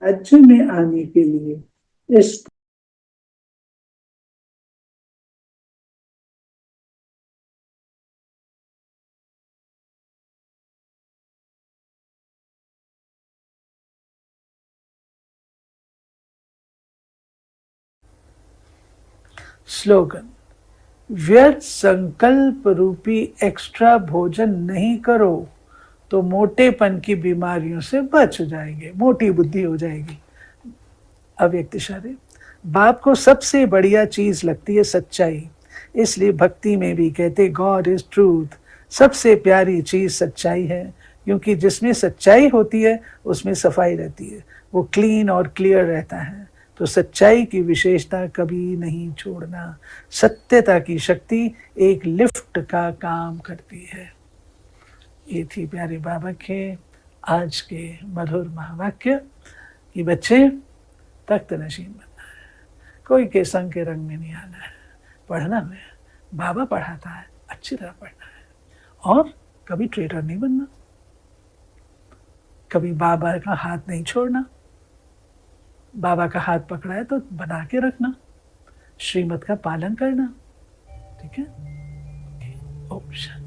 राज्य में आने के लिए इस स्लोगन, व्यर्थ संकल्प रूपी एक्स्ट्रा भोजन नहीं करो तो मोटेपन की बीमारियों से बच जाएंगे, मोटी बुद्धि हो जाएगी। अव्यक्तिशाली, बाप को सबसे बढ़िया चीज लगती है सच्चाई, इसलिए भक्ति में भी कहते गॉड इज ट्रूथ, सबसे प्यारी चीज सच्चाई है, क्योंकि जिसमें सच्चाई होती है उसमें सफाई रहती है, वो क्लीन और क्लियर रहता है। तो सच्चाई की विशेषता कभी नहीं छोड़ना। सत्यता की शक्ति एक लिफ्ट का काम करती है। ये थी प्यारे बाबा के आज के मधुर महावाक्य कि बच्चे तख्त नशीन बनना है, कोई के संग के रंग में नहीं आना है, पढ़ना है, बाबा पढ़ाता है, अच्छी तरह पढ़ना है और कभी ट्रेडर नहीं बनना, कभी बाबा का हाथ नहीं छोड़ना, बाबा का हाथ पकड़ा है तो बना के रखना, श्रीमत का पालन करना, ठीक है। ओम शांति।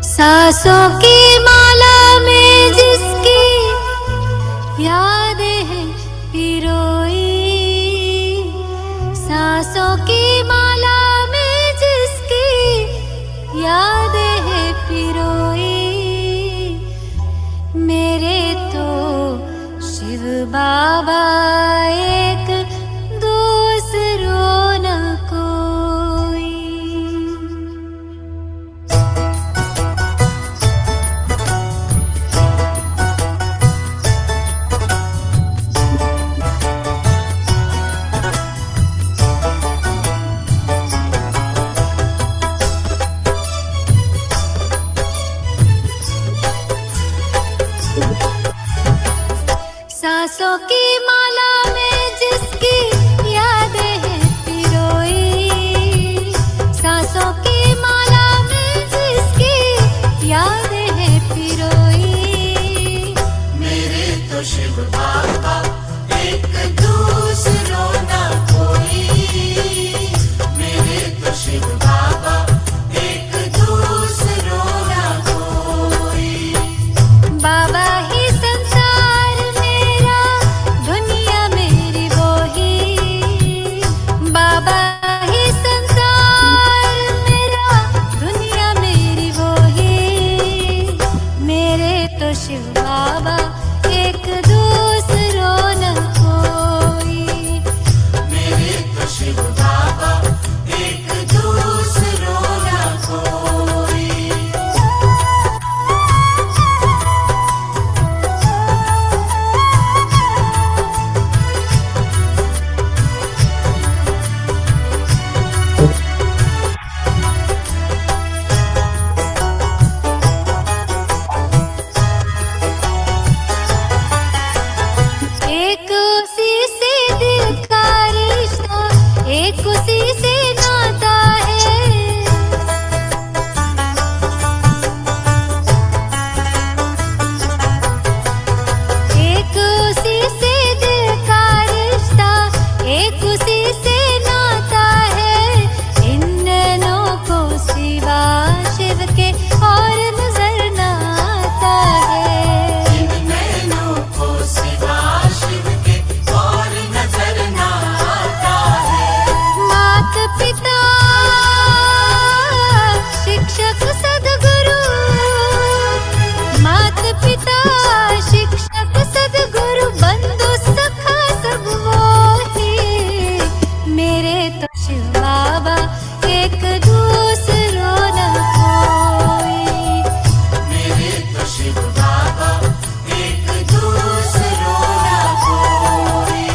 सांसों की माला में जिसकी याद है पिरोई, सांसों की माला में जिसकी याद है पिरोई, मेरे तो शिव बाबा एक दूसरों न कोई। एक उसी से नाता है, इन नैनों को सिवा शिव के और नजर ना आता है। इन नैनों को सिवा शिव के और नजर ना आता है। मात पिता शिक्षक सदगुरु, मात पिता शिक्षक सदगुरु, बंधु सखा सब वो ही, मेरे तो शिव बाबा एक दूसरो न कोई। मेरे तो शिव बाबा एक दूसरो ना कोई।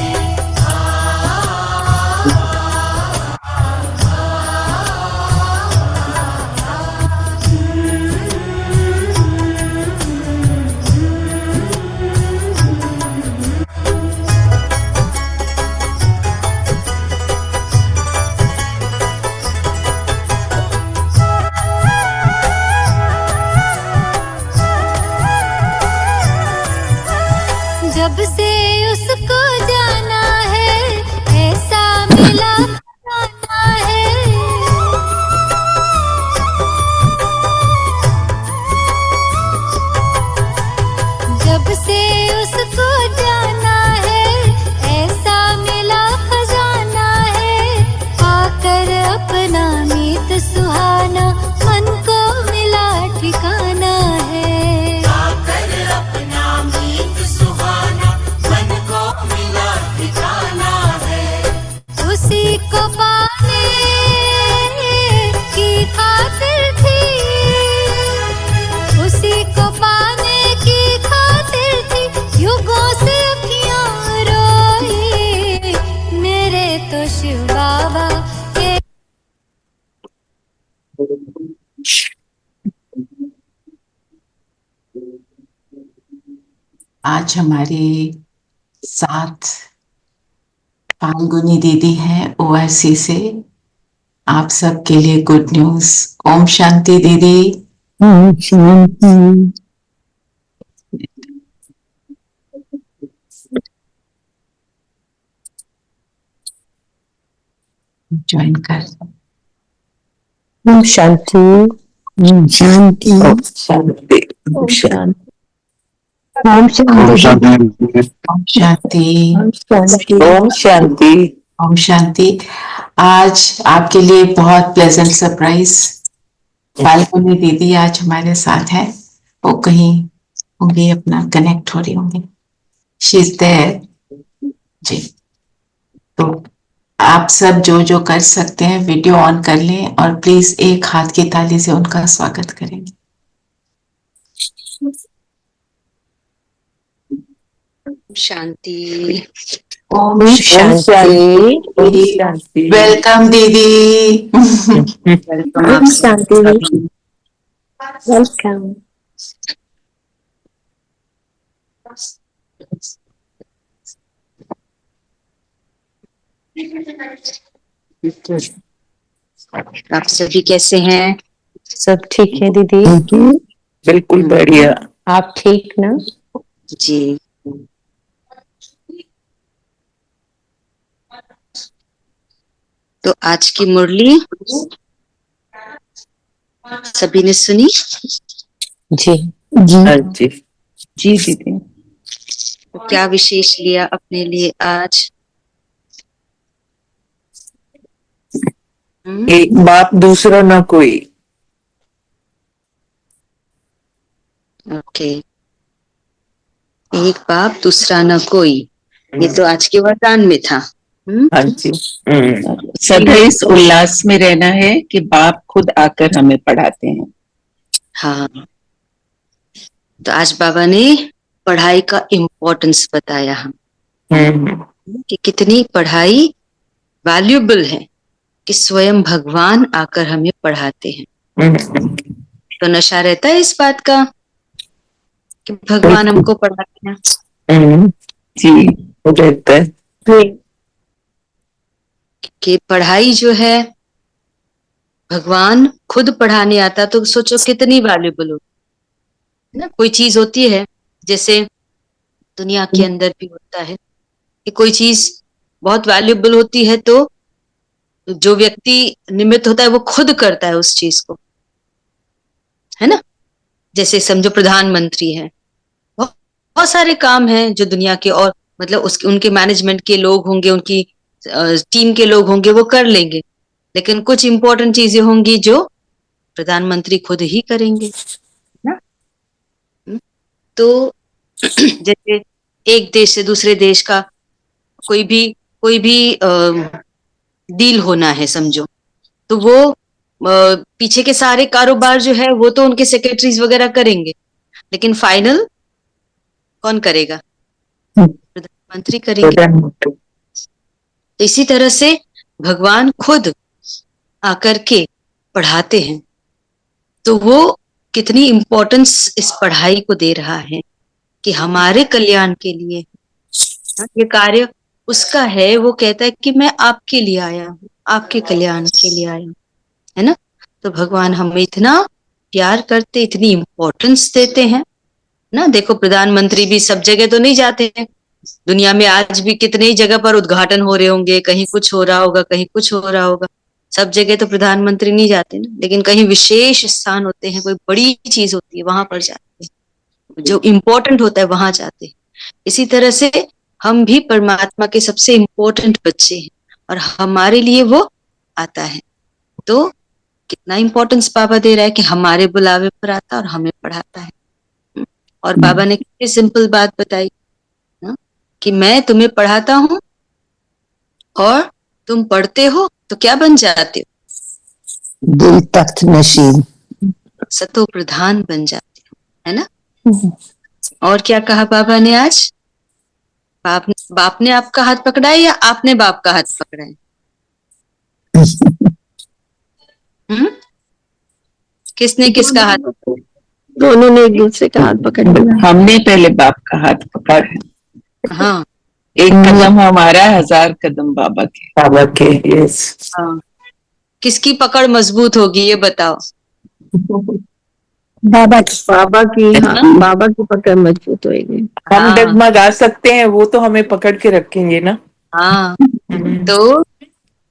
जब से उसको जाना है, ऐसा मिला जाना है। जब से उसको जाना है, ऐसा मिला खजाना है। पाकर अपना मीत सुहाना, मन को मिला ठिकाना है। आकर अपना मीत सुहाना, मन को मिला ठिकाना है। उसी को पाने की खातिर थी, उसी को पाने की खातिर थी, युगों से अखियां रोई, मेरे तो शिव बाबा के। आज हमारे साथ फाल्गुनी दीदी हैं ओआईसी से। आप सबके लिए गुड न्यूज। ओम शांति दीदी। ओम शांति। ज्वाइन कर। ओम शांति। ओम शांति। ओम शांति। ओम शांति। ओम शांति। ओम शांति। ओम शांति। ओम शांति। ओम शांति। आज आपके लिए बहुत प्लेजेंट सरप्राइज। फाल्गुनी दीदी आज हमारे साथ है। वो कहीं होंगी, अपना कनेक्ट हो रही होंगी। शी इज देयर जी। तो आप सब जो जो कर सकते हैं वीडियो ऑन कर लें और प्लीज एक हाथ की ताली से उनका स्वागत करेंगे। शांति। ओम शांति। ओम शांति। वेलकम दीदी। ओम शांति। वेलकम। आप सभी कैसे हैं? सब ठीक है दीदी? बिल्कुल बढ़िया। आप ठीक ना? जी। तो आज की मुरली सभी ने सुनी? जी जी जी जी दीदी। तो क्या विशेष लिया अपने लिए आज? एक बाप दूसरा ना कोई। ओके। एक बाप दूसरा न कोई, ये तो आज के वरदान में था। हाँ जी। सदा इस उल्लास में रहना है कि बाप खुद आकर हमें पढ़ाते हैं। हाँ, तो आज बाबा ने पढ़ाई का इम्पोर्टेंस बताया हम कि कितनी पढ़ाई वैल्यूएबल है, कि स्वयं भगवान आकर हमें पढ़ाते हैं। तो नशा रहता है इस बात का कि भगवान हमको पढ़ाते हैं। जी रहता है कि पढ़ाई जो है भगवान खुद पढ़ाने आता, तो सोचो कितनी वैल्यूएबल हो ना। कोई चीज होती है, जैसे दुनिया के अंदर भी होता है कि कोई चीज बहुत वैल्यूएबल होती है तो जो व्यक्ति निमित्त होता है वो खुद करता है उस चीज को, है ना। जैसे समझो प्रधानमंत्री है, बहुत, बहुत सारे काम हैं जो दुनिया के, और मतलब उसके उनके मैनेजमेंट के लोग होंगे, उनकी टीम के लोग होंगे, वो कर लेंगे, लेकिन कुछ इंपॉर्टेंट चीजें होंगी जो प्रधानमंत्री खुद ही करेंगे ना। तो जैसे एक देश से दूसरे देश का कोई भी डील होना है समझो, तो वो पीछे के सारे कारोबार जो है वो तो उनके सेक्रेटरीज वगैरह करेंगे, लेकिन फाइनल कौन करेगा? प्रधानमंत्री करेंगे। तो इसी तरह से भगवान खुद आकर के पढ़ाते हैं, तो वो कितनी इम्पोर्टेंस इस पढ़ाई को दे रहा है कि हमारे कल्याण के लिए ये कार्य उसका है। वो कहता है कि मैं आपके लिए आया हूँ, आपके कल्याण के लिए आया हूँ, है ना। तो भगवान हमें इतना प्यार करते, इतनी इम्पोर्टेंस देते हैं ना। देखो प्रधानमंत्री भी सब जगह तो नहीं जाते हैं, दुनिया में आज भी कितने ही जगह पर उद्घाटन हो रहे होंगे, कहीं कुछ हो रहा होगा, कहीं कुछ हो रहा होगा, सब जगह तो प्रधानमंत्री नहीं जाते ना, लेकिन कहीं विशेष स्थान होते हैं, कोई बड़ी चीज होती है वहां पर जाते हैं, जो इम्पोर्टेंट होता है वहां जाते हैं। इसी तरह से हम भी परमात्मा के सबसे इम्पोर्टेंट बच्चे हैं और हमारे लिए वो आता है। तो कितना इम्पोर्टेंस बाबा दे रहा है कि हमारे बुलावे पर आता है और हमें पढ़ाता है। और बाबा ने कितनी सिंपल बात बताई ना, कि मैं तुम्हें पढ़ाता हूँ और तुम पढ़ते हो तो क्या बन जाते हो? दिल तख्त नशीन, सतो प्रधान बन जाते हो, है ना। और क्या कहा बाबा ने आज? बाप ने आपका हाथ पकड़ा है या आपने बाप का हाथ पकड़ा है? किसने किसका हाथ? दोनों ने एक दूसरे का हाथ पकड़ लिया। हमने पहले बाप का हाथ पकड़ा है। हाँ, एक कदम हमारा, 1000 कदम बाबा के। बाबा के, यस। हाँ। किसकी पकड़ मजबूत होगी ये बताओ? बाबा की, हाँ, बाबा की पकड़ मजबूत होगी। हम हाँ, डगमगा सकते हैं, वो तो हमें पकड़ के रखेंगे ना। हाँ। तो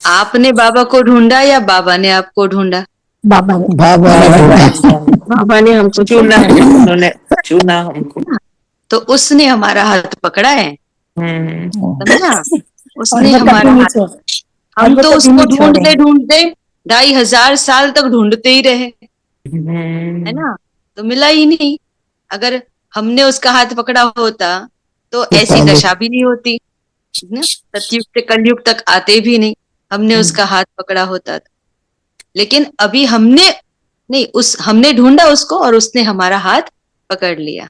आपने बाबा को ढूंढा या बाबा ने आपको ढूंढा? बाबा ने हमको चुना, उन्होंने चुना हमको। तो उसने हमारा हाथ पकड़ा है, समझा? उसने और हमारा हाथ, हम और तो वो उसको कभी नहीं ढूंढते छोड़े। ढूंढते 2500 साल तक ढूंढते ही रहे, है ना, तो मिला ही नहीं। अगर हमने उसका हाथ पकड़ा होता तो ऐसी दशा भी नहीं होती ना, सतयुग से कलयुग तक आते भी नहीं, हमने उसका हाथ पकड़ा होता था। लेकिन अभी हमने नहीं, हमने ढूंढा उसको और उसने हमारा हाथ पकड़ लिया।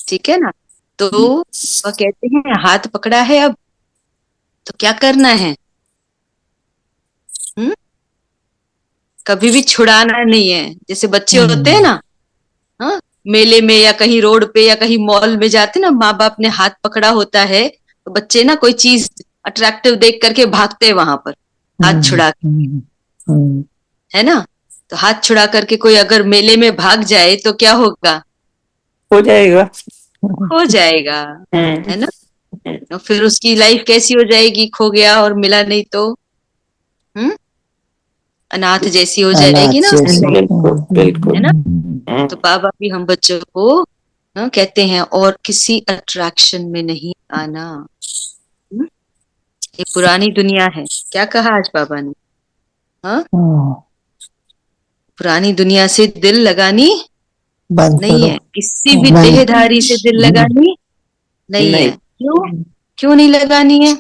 ठीक है ना। तो वह कहते हैं हाथ पकड़ा है, अब तो क्या करना है? कभी भी छुड़ाना नहीं है। जैसे बच्चे होते हैं ना, हाँ, मेले में या कहीं रोड पे या कहीं मॉल में जाते ना, माँ बाप ने हाथ पकड़ा होता है तो बच्चे ना कोई चीज अट्रैक्टिव देख करके भागते हैं वहां पर हाथ छुड़ा के, है ना। तो हाथ छुड़ा करके कोई अगर मेले में भाग जाए तो क्या होगा? हो जाएगा। खो जाएगा, है ना। तो फिर उसकी लाइफ कैसी हो जाएगी? खो गया और मिला नहीं तो अनाथ जैसी हो जाएगी ना, बिल्कुल। है ना। तो बाबा भी हम बच्चों को कहते हैं और किसी अट्रैक्शन में नहीं आना। ये पुरानी दुनिया है। क्या कहा आज बाबा ने? हाँ, पुरानी दुनिया से दिल लगानी नहीं है, किसी भी देहधारी से दिल लगानी नहीं है। क्यों नहीं लगानी है?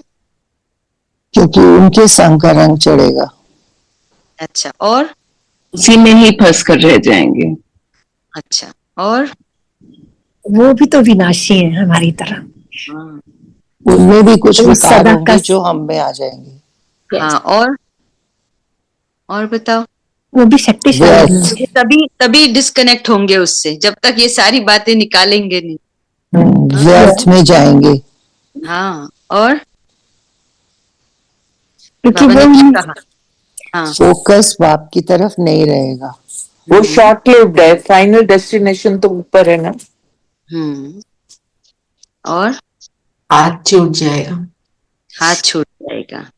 क्योंकि उनके संग का रंग चढ़ेगा। अच्छा, और उसी में ही फंस कर रह जाएंगे। अच्छा, और वो भी तो विनाशी है हमारी तरह। हाँ, उनमें भी कुछ तो विकार सदा होंगे का जो हम में आ जाएंगे। हाँ, और बताओ? वो भी शक्तिशाली है। ये तभी डिस्कनेक्ट होंगे उससे, जब तक ये सारी बातें निकालेंगे नहीं। व्यर्थ में जाएंगे। हाँ, और क्योंकि बाबा ने क्या कहा? हाँ, फोकस बाप की तरफ नहीं रहेगा। वो शॉर्ट लिव्ड है, फाइनल डेस्टिनेशन तो ऊपर है ना। और हाथ छूट जाएगा। हाथ छूट जाएगा।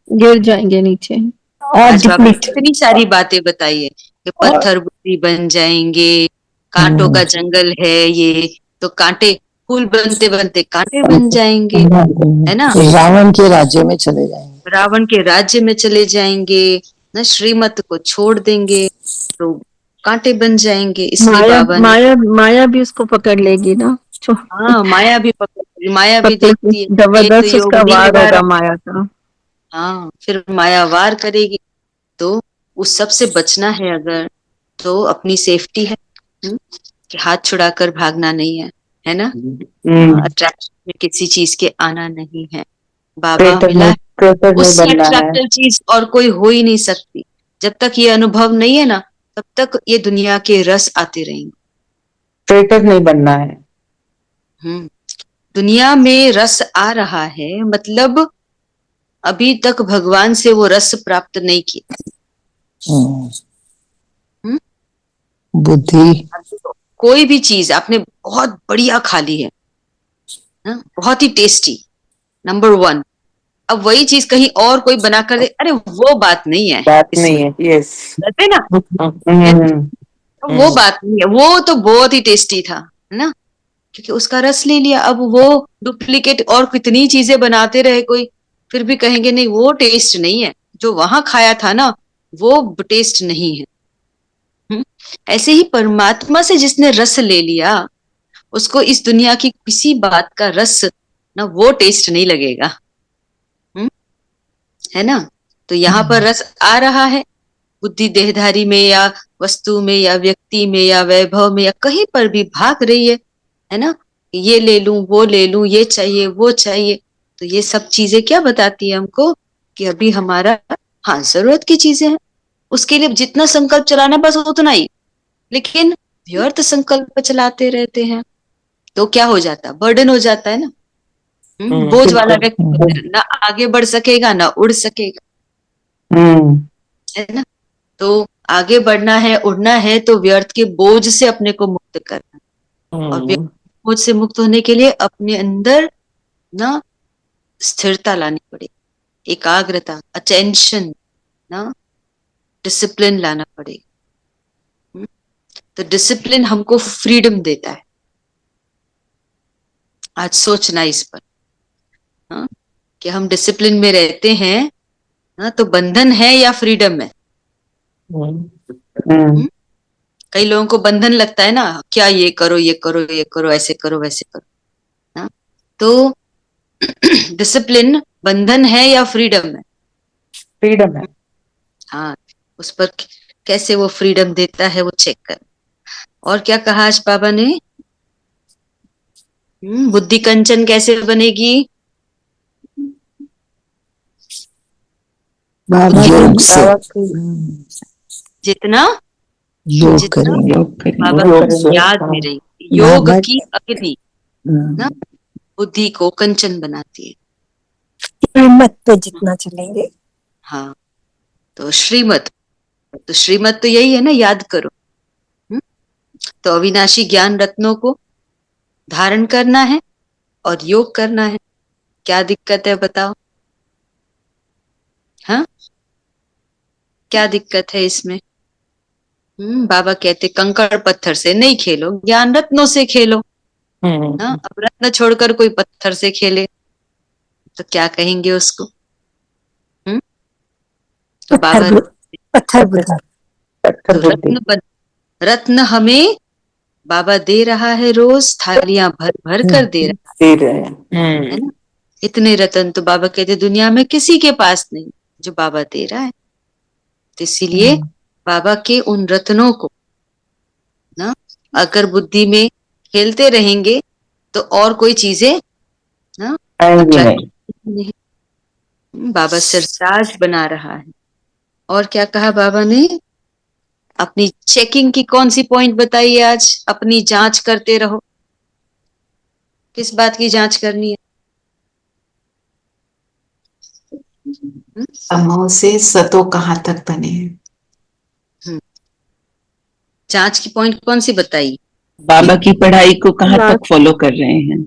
गिर जाएंगे नीचे। और आज बाबा ने डिप्लीट कितनी सारी बातें बताई है कि पत्थर बुद्धि बन जाएंगे, कांटों का जंगल है ये, तो कांटे फूल बनते बनते कांटे बन जाएंगे, है ना। रावण के राज्य में चले जाएंगे। रावण के राज्य में चले जाएंगे ना, श्रीमत को छोड़ देंगे तो कांटे बन जाएंगे। इसलिए माया बाबा ने, माया माया भी उसको पकड़ लेगी ना। हाँ, माया भी पकड़, माया भी पकड़ देखती है के ये तो जबरदस्त योग उसका नहीं वार लगा होगा रहा, माया का। हाँ, फिर माया वार करेगी। तो उस सब से बचना है अगर, तो अपनी सेफ्टी है, कि हाथ छुड़ाकर भागना नहीं है ना। अट्रैक्शन में किसी चीज के आना नहीं है। बाबा मिला है, उससे अट्रैक्टिव चीज और कोई हो ही नहीं सकती। जब तक ये अनुभव नहीं है ना, तब तक ये दुनिया के रस आते रहेंगे। ट्रेटर नहीं बनना है। दुनिया में रस आ रहा है, मतलब अभी तक भगवान से वो रस प्राप्त नहीं किया। बुद्धि, कोई भी चीज आपने बहुत बढ़िया खा ली है ना, बहुत ही टेस्टी, नंबर 1। अब वही चीज कहीं और कोई बना कर दे, अरे वो बात नहीं है, बात नहीं है। यस। कहते ना, वो बात नहीं है, वो तो बहुत ही टेस्टी था, है ना, क्योंकि उसका रस ले लिया। अब वो डुप्लीकेट और कितनी चीजें बनाते रहे कोई, फिर भी कहेंगे नहीं वो टेस्ट नहीं है, जो वहां खाया था ना वो टेस्ट नहीं है। ऐसे ही परमात्मा से जिसने रस ले लिया, उसको इस दुनिया की किसी बात का रस ना वो टेस्ट नहीं लगेगा, है ना। तो यहाँ पर रस आ रहा है, बुद्धि देहधारी में या वस्तु में या व्यक्ति में या वैभव में या कहीं पर भी भाग रही है ना, ये ले लूं वो ले लूं, ये चाहिए वो चाहिए। तो ये सब चीजें क्या बताती है हमको, कि अभी हमारा, हाँ, जरूरत की चीजें हैं, उसके लिए जितना संकल्प चलाना बस उतना ही, लेकिन व्यर्थ संकल्प चलाते रहते हैं तो क्या हो जाता, बर्डन हो जाता है ना। बोझ वाला व्यक्ति ना आगे बढ़ सकेगा ना उड़ सकेगा, है ना। तो आगे बढ़ना है, उड़ना है, तो व्यर्थ के बोझ से अपने को मुक्त करना है। और व्यर्थ के बोझ से मुक्त होने के लिए अपने अंदर ना स्थिरता लानी पड़ेगी, एकाग्रता, अटेंशन, ना डिसिप्लिन लाना पड़ेगा। तो डिसिप्लिन हमको फ्रीडम देता है। आज सोचना इस पर, हाँ, कि हम डिसिप्लिन में रहते हैं ना, तो बंधन है या फ्रीडम है। कई लोगों को बंधन लगता है ना, क्या ये करो ये करो ये करो, ऐसे करो वैसे करो ना। तो डिसिप्लिन बंधन है या फ्रीडम है। फ्रीडम है। हाँ, उस पर कैसे वो फ्रीडम देता है वो चेक कर। और क्या कहा आज बाबा ने, बुद्धि कंचन कैसे बनेगी, बाबा योग से जितना योग जितना करेंगे। बाबा की याद में रही, योग बाबा की अग्नि ना बुद्धि को कंचन बनाती है। श्रीमत पे जितना चलेंगे। हाँ, तो श्रीमत तो यही है ना, याद करो। तो अविनाशी ज्ञान रत्नों को धारण करना है और योग करना है। क्या दिक्कत है बताओ, हाँ, क्या दिक्कत है इसमें। बाबा कहते कंकड़ पत्थर से नहीं खेलो, ज्ञान रत्नों से खेलो। हाँ, अब रत्न छोड़कर कोई पत्थर से खेले तो क्या कहेंगे उसको। तो बाबा पत्थर बुद्धि। तो रत्न हमें बाबा दे रहा है, रोज थालियां भर भर कर दे रहा है ना। इतने रत्न तो बाबा कहते दुनिया में किसी के पास नहीं जो बाबा दे रहा है। तो इसीलिए बाबा के उन रत्नों को ना अगर बुद्धि में खेलते रहेंगे तो और कोई चीजें ना नहीं। बाबा सरताज बना रहा है। और क्या कहा बाबा ने, अपनी चेकिंग की कौन सी पॉइंट बताइए आज, अपनी जांच करते रहो। किस बात की जांच करनी है, तमो से सतो कहाँ तक बने हैं। जांच की पॉइंट कौन सी बताई, बाबा की पढ़ाई को कहाँ तक फॉलो कर रहे हैं।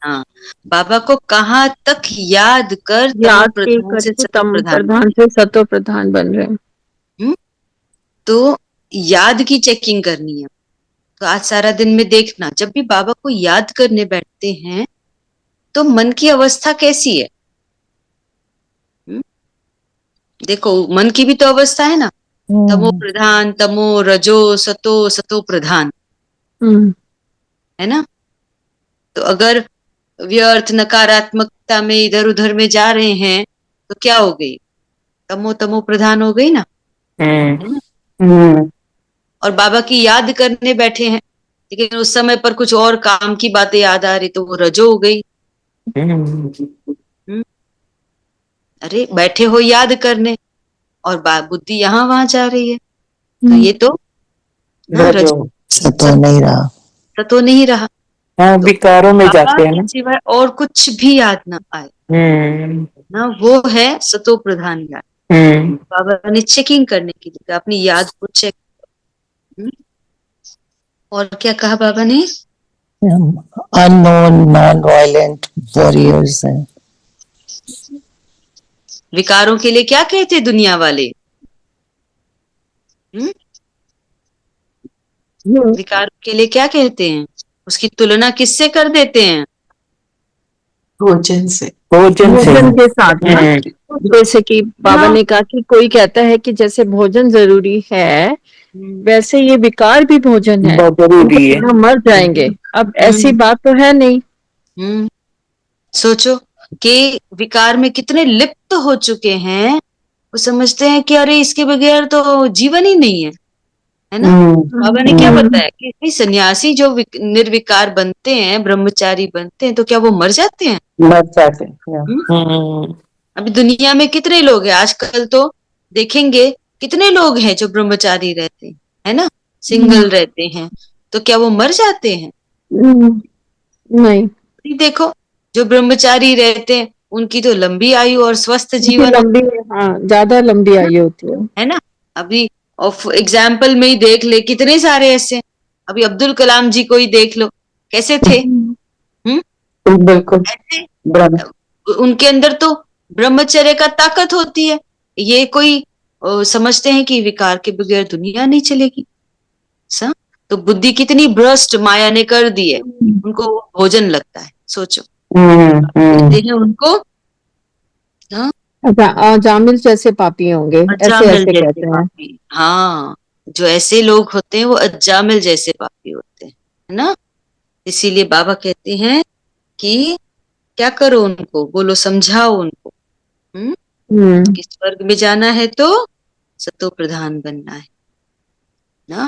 हाँ, बाबा को कहाँ तक याद कर तमो याद के प्रधान से करके सतो तम प्रधान प्रधान से सतो प्रधान बन रहे हैं। तो याद की चेकिंग करनी है। तो आज सारा दिन में देखना, जब भी बाबा को याद करने बैठते हैं तो मन की अवस्था कैसी है। देखो मन की भी तो अवस्था है ना, तमो प्रधान, तमो रजो सतो, सतो प्रधान, हम्म है ना। तो अगर व्यर्थ नकारात्मकता में इधर उधर में जा रहे हैं तो क्या हो गई, तमो तमो प्रधान हो गई ना, है ना। और बाबा की याद करने बैठे हैं लेकिन उस समय पर कुछ और काम की बातें याद आ रही तो वो रजो हो गई। हम्म, अरे बैठे हो याद करने और बुद्धि यहाँ वहां जा रही है, तो ये तो ना रजो सतो नहीं रहा। तो नहीं रहा। हाँ, तो विकारों में बाबा जाते हैं के ना। सिवाय और कुछ भी याद ना आए ना, वो है सतो प्रधान याद। बाबा ने चेकिंग करने के लिए कहा, अपनी याद को चेक। और क्या कहा बाबा ने, अननोन नॉन वायलेंट वॉरियर्स हैं। विकारों के लिए क्या कहते दुनिया वाले, विकारों के लिए क्या कहते हैं, उसकी तुलना किससे कर देते हैं, भोजन से। भोजन के साथ ना, जैसे कि बाबा ने कहा कि कोई कहता है कि जैसे भोजन जरूरी है वैसे ये विकार भी भोजन है, जरूरी है। हम मर जाएंगे। अब ऐसी बात तो है नहीं। सोचो कि विकार में कितने लिप्त हो चुके हैं, वो समझते हैं कि अरे इसके बगैर तो जीवन ही नहीं है ना। बाबा ने क्या बताया कि भाई सन्यासी जो निर्विकार बनते हैं, ब्रह्मचारी बनते हैं, तो क्या वो मर जाते हैं, मर जाते हैं। अभी दुनिया में कितने लोग हैं आजकल, तो देखेंगे कितने लोग हैं जो ब्रह्मचारी रहते हैं, है ना, सिंगल रहते हैं, तो क्या वो मर जाते हैं, नहीं। देखो जो ब्रह्मचारी रहते हैं उनकी तो लंबी आयु और स्वस्थ जीवन लंबी, हाँ ज्यादा लंबी आयु होती है ना। अभी एग्जाम्पल में ही देख ले, कितने सारे ऐसे, अभी अब्दुल कलाम जी को ही देख लो, कैसे थे। बिल्कुल। उनके अंदर तो ब्रह्मचर्य का ताकत होती है, ये कोई समझते हैं कि विकार के बगैर दुनिया नहीं चलेगी। तो बुद्धि कितनी भ्रष्ट माया ने कर दी है, उनको भोजन लगता है। सोचो कहते हैं उनको जामिल जैसे पापी होंगे, ऐसे ऐसे कहते हैं। हाँ, जो ऐसे लोग होते हैं वो अजामिल जैसे पापी होते हैं, है ना। इसीलिए बाबा कहते हैं कि क्या करो, उनको बोलो, समझाओ उनको कि स्वर्ग में जाना है तो सतो प्रधान बनना है ना,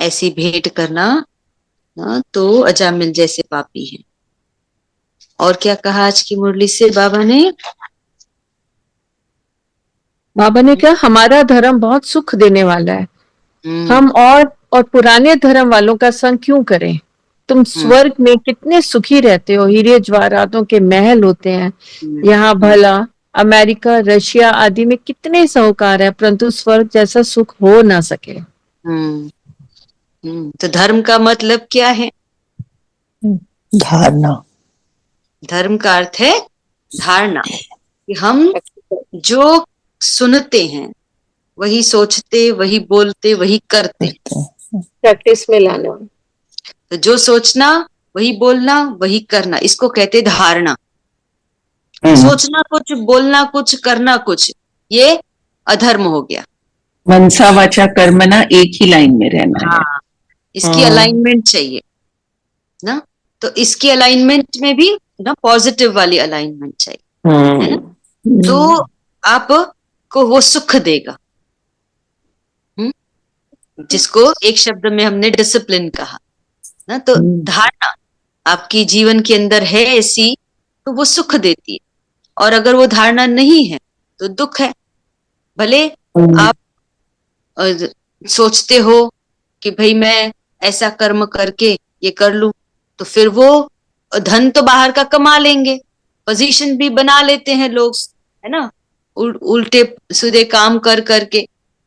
ऐसी भेंट करना ना तो अजामिल जैसे पापी है। और क्या कहा आज की मुरली से बाबा ने, बाबा ने कहा हमारा धर्म बहुत सुख देने वाला है, हम और पुराने धर्म वालों का संग क्यों करें। तुम स्वर्ग में कितने सुखी रहते हो, हीरे जवाहरातों के महल होते हैं यहाँ, भला अमेरिका रशिया आदि में कितने साहूकार है, परंतु स्वर्ग जैसा सुख हो ना सके। तो धर्म का मतलब क्या है, धारणा। धर्म का अर्थ है धारणा, कि हम जो सुनते हैं वही सोचते, वही बोलते, वही करते, प्रैक्टिस में लाना। तो जो सोचना वही बोलना वही करना, इसको कहते धारणा। सोचना कुछ, बोलना कुछ, करना कुछ, ये अधर्म हो गया। मनसा वाचा कर्मणा एक ही लाइन में रहना है। इसकी अलाइनमेंट चाहिए ना, तो इसकी अलाइनमेंट में भी ना पॉजिटिव वाली अलाइनमेंट चाहिए, है ना, तो आपको वो सुख देगा। जिसको एक शब्द में हमने डिसिप्लिन कहा ना, तो धारणा आपकी जीवन के अंदर है ऐसी तो वो सुख देती है, और अगर वो धारणा नहीं है तो दुख है। भले आप सोचते हो कि भाई मैं ऐसा कर्म करके ये कर लूं, तो फिर वो धन तो बाहर का कमा लेंगे, पोजीशन भी बना लेते हैं लोग, है ना, उल्टे सीधे काम कर करके,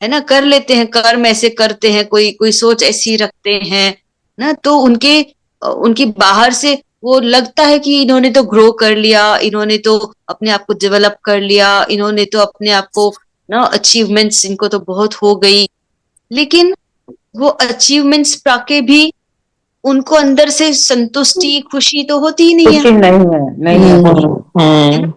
है ना, कर लेते हैं, कर्म ऐसे करते हैं, कोई कोई सोच ऐसी रखते हैं ना, तो उनकी बाहर से वो लगता है कि इन्होंने तो ग्रो कर लिया, इन्होंने तो अपने आप को डेवलप कर लिया, इन्होंने तो अपने आप को ना अचीवमेंट्स इनको तो बहुत हो गई। लेकिन वो अचीवमेंट्स पाके भी उनको अंदर से संतुष्टि खुशी तो होती ही नहीं है। खुशी नहीं है।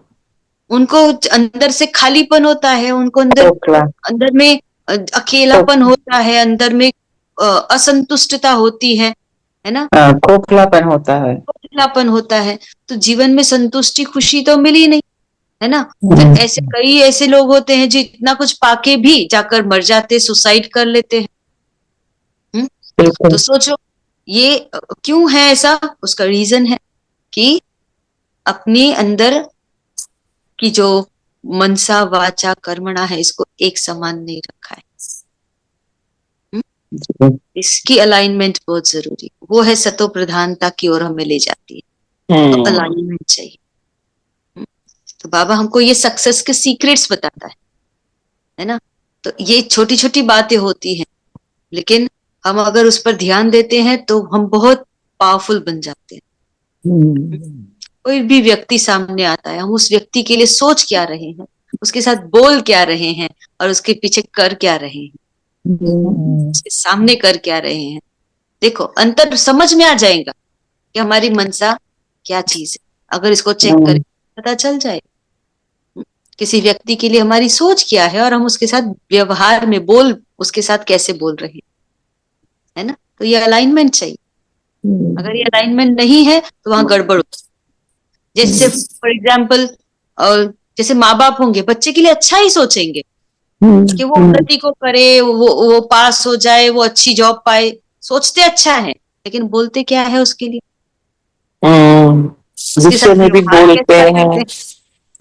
उनको अंदर से खालीपन होता है, उनको अंदर खोखला अंदर में अकेलापन होता है, अंदर में असंतुष्टता होती है ना, खोखलापन होता है। खोखलापन होता है। तो जीवन में संतुष्टि खुशी तो मिली नहीं, है ना। तो ऐसे कई ऐसे लोग होते हैं जो इतना कुछ पाके भी जाकर मर जाते, सुसाइड कर लेते हैं। तो सोचो ये क्यों है ऐसा? उसका रीजन है कि अपने अंदर की जो मनसा वाचा कर्मणा है, इसको एक समान नहीं रखा है। इसकी अलाइनमेंट बहुत जरूरी, वो है सतो प्रधानता की ओर हमें ले जाती है। तो अलाइनमेंट चाहिए। तो बाबा हमको ये सक्सेस के सीक्रेट्स बताता है ना। तो ये छोटी छोटी बातें होती हैं, लेकिन हम अगर उस पर ध्यान देते हैं तो हम बहुत पावरफुल बन जाते हैं। कोई भी व्यक्ति सामने आता है, हम उस व्यक्ति के लिए सोच क्या रहे हैं, उसके साथ बोल क्या रहे हैं, और उसके पीछे कर क्या रहे हैं, उसके सामने कर क्या रहे हैं। देखो अंतर समझ में आ जाएगा कि हमारी मनसा क्या चीज है। अगर इसको चेक करके पता चल जाए किसी व्यक्ति के लिए हमारी सोच क्या है, और हम उसके साथ व्यवहार में बोल उसके साथ कैसे बोल रहे हैं, है ना। तो ये अलाइनमेंट चाहिए। अगर ये अलाइनमेंट नहीं है तो वहां गड़बड़ होती है। जैसे फॉर एग्जाम्पल जैसे माँ बाप होंगे, बच्चे के लिए अच्छा ही सोचेंगे कि वो उन्नति को करे, वो पास हो जाए, वो अच्छी जॉब पाए, सोचते अच्छा है, लेकिन बोलते क्या है उसके लिए? गुस्से में भी बोलते हैं,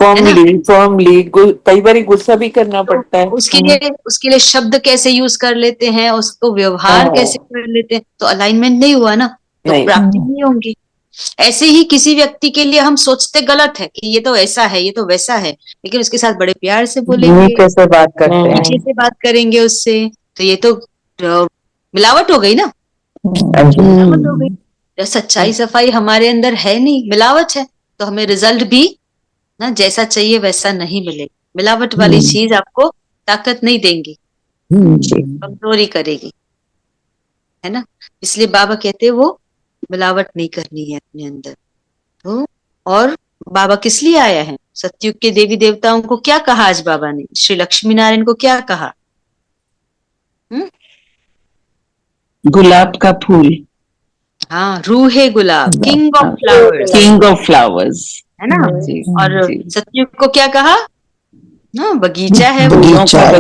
फॉर्मली कई बार गुस्सा भी करना पड़ता है। उसके लिए शब्द कैसे यूज कर लेते हैं, उसको व्यवहार कैसे कर लेते हैं। तो अलाइनमेंट नहीं हुआ ना, तो प्राप्ति नहीं होंगी। ऐसे ही किसी व्यक्ति के लिए हम सोचते गलत है कि ये तो ऐसा है, ये तो वैसा है, लेकिन उसके साथ बड़े प्यार से बोलेंगे, कैसे बात करते हैं, अच्छे से बात करेंगे उससे, तो ये तो मिलावट हो गई ना। मिलावट हो गई। सच्चाई सफाई हमारे अंदर है नहीं, मिलावट है, तो हमें रिजल्ट भी ना जैसा चाहिए वैसा नहीं मिलेगा। मिलावट वाली चीज आपको ताकत नहीं देंगी, कमजोरी करेगी, है ना। इसलिए बाबा कहते हैं वो मिलावट नहीं करनी है अपने अंदर। तो और बाबा किस लिए आया है? सतयुग के देवी देवताओं को क्या कहा आज बाबा ने? श्री लक्ष्मी नारायण को क्या कहा? गुलाब का फूल, हाँ, रूहे गुलाब, king of flowers, king of flowers, है ना। और सतयुग को क्या कहा? ना बगीचा है, बगीचा,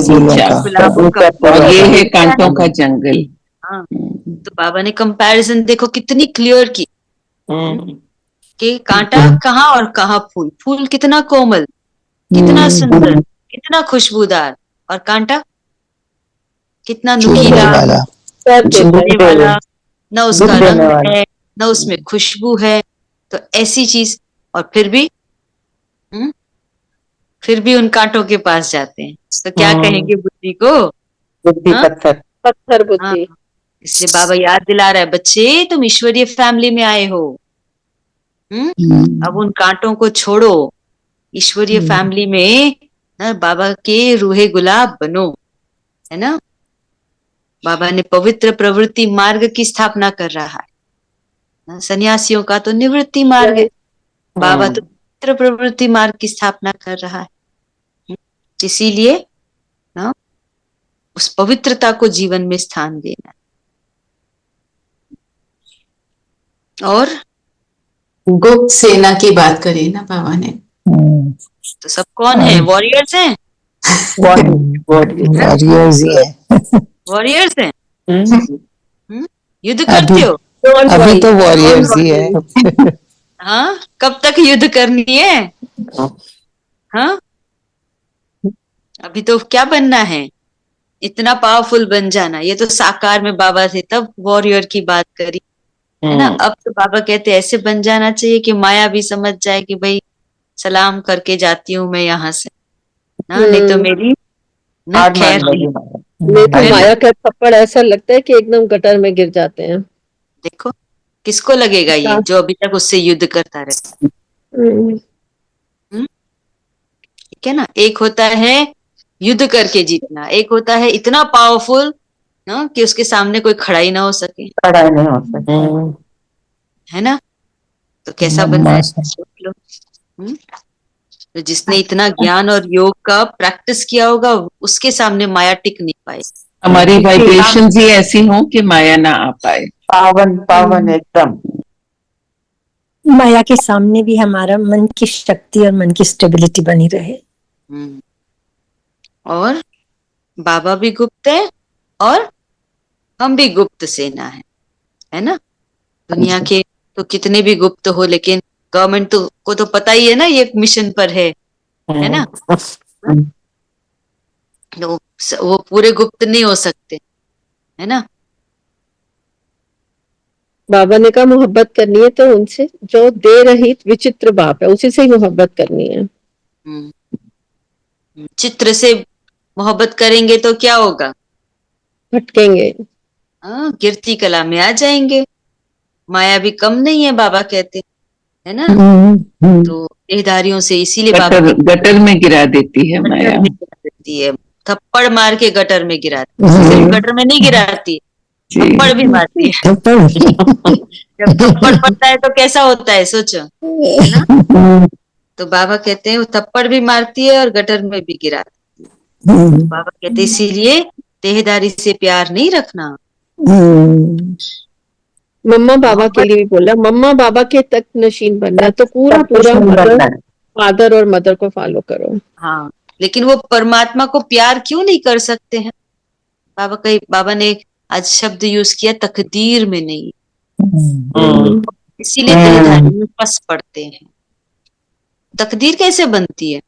गुलाबों का, और ये है कांटों का जंगल। हाँ, तो बाबा ने कंपैरिजन देखो कितनी क्लियर की कि कांटा कहाँ और कहाँ फूल। फूल कितना कोमल, कितना सुंदर, कितना खुशबूदार, और कांटा कितना नुकीला, वाला, न उसका रंग है, न उसमें खुशबू है। तो ऐसी चीज, और फिर भी उन कांटों के पास जाते हैं। तो क्या कहेंगे बुद्धि को? बुद्धि पत्थर बुद्धि। इसलिए बाबा याद दिला रहा है, बच्चे तुम ईश्वरीय फैमिली में आए हो। अब उन कांटों को छोड़ो, ईश्वरीय फैमिली में ना बाबा के रूहे गुलाब बनो, है ना। बाबा ने पवित्र प्रवृत्ति मार्ग की स्थापना कर रहा है। सन्यासियों का तो निवृत्ति मार्ग है, बाबा तो पवित्र प्रवृत्ति मार्ग की स्थापना कर रहा है। इसीलिए ना उस पवित्रता को जीवन में स्थान देना। और गुप्त सेना की बात करी ना बाबा ने, तो सब कौन है? वॉरियर्स हैं, वॉरियर्स ही है। वॉरियर्स हैं। युद्ध करते हो? अभी तो वॉरियर्स ही है। हाँ, कब तक युद्ध करनी है? हाँ, अभी तो क्या बनना है? इतना पावरफुल बन जाना। ये तो साकार में बाबा थे तब वॉरियर की बात करी, है ना। अब तो बाबा कहते ऐसे बन जाना चाहिए कि माया भी समझ जाए कि भाई सलाम करके जाती हूँ मैं यहाँ से ना, नहीं तो मेरी ना खैर नहीं। तो माया का थप्पड़ ऐसा लगता है कि एकदम गटर में गिर जाते हैं। देखो किसको लगेगा ये, जो अभी तक उससे युद्ध करता रहे? ठीक है ना। एक होता है युद्ध करके जीतना, एक होता है इतना पावरफुल ना कि उसके सामने कोई खड़ा ही ना हो सके, खड़ा नहीं हो सकता। है ना। तो कैसा बनना है मस्त। सोच लो। तो जिसने इतना ज्ञान और योग का प्रैक्टिस किया होगा उसके सामने माया टिक नहीं पाए। हमारी वाइब्रेशंस ही ऐसी हों कि माया ना आ पाए। पावन पावन एकदम। माया के सामने भी हमारा मन की शक्ति और मन की स्टेबिलिटी बनी रहे। और बाबा भी गुप्त है और हम भी गुप्त सेना है ना। दुनिया के तो कितने भी गुप्त हो, लेकिन गवर्नमेंट तो को तो पता ही है ना ये मिशन पर है ना। तो वो पूरे गुप्त नहीं हो सकते, है ना। बाबा ने कहा मोहब्बत करनी है तो उनसे जो दे रहित विचित्र बाप है उसी से ही मोहब्बत करनी है। चित्र से मोहब्बत करेंगे तो क्या होगा? भटकेंगे, गिरती कला में आ जाएंगे। माया भी कम नहीं है बाबा कहते, है ना। तो देहधारियों से इसीलिए बाबा गटर में गिरा देती है माया। देती है, थप्पड़ मार के गटर में गिराती है। सिर्फ गटर में नहीं गिराती, थप्पड़ भी मारती है। जब थप्पड़ पड़ता है तो कैसा होता है सोचो, है ना। तो बाबा कहते हैं वो थप्पड़ भी मारती है और गटर में भी गिराती है। तो बाबा कहते हैं इसीलिए देहदारी से प्यार नहीं रखना। मम्मा बाबा के लिए भी बोला, मम्मा बाबा के तक नशीन बनना है तो पूरा फादर और मदर को फॉलो करो। हाँ, लेकिन वो परमात्मा को प्यार क्यों नहीं कर सकते हैं? बाबा ने आज शब्द यूज किया, तकदीर में नहीं, इसीलिए देहधारी में फंस पड़ते हैं। तकदीर कैसे बनती है?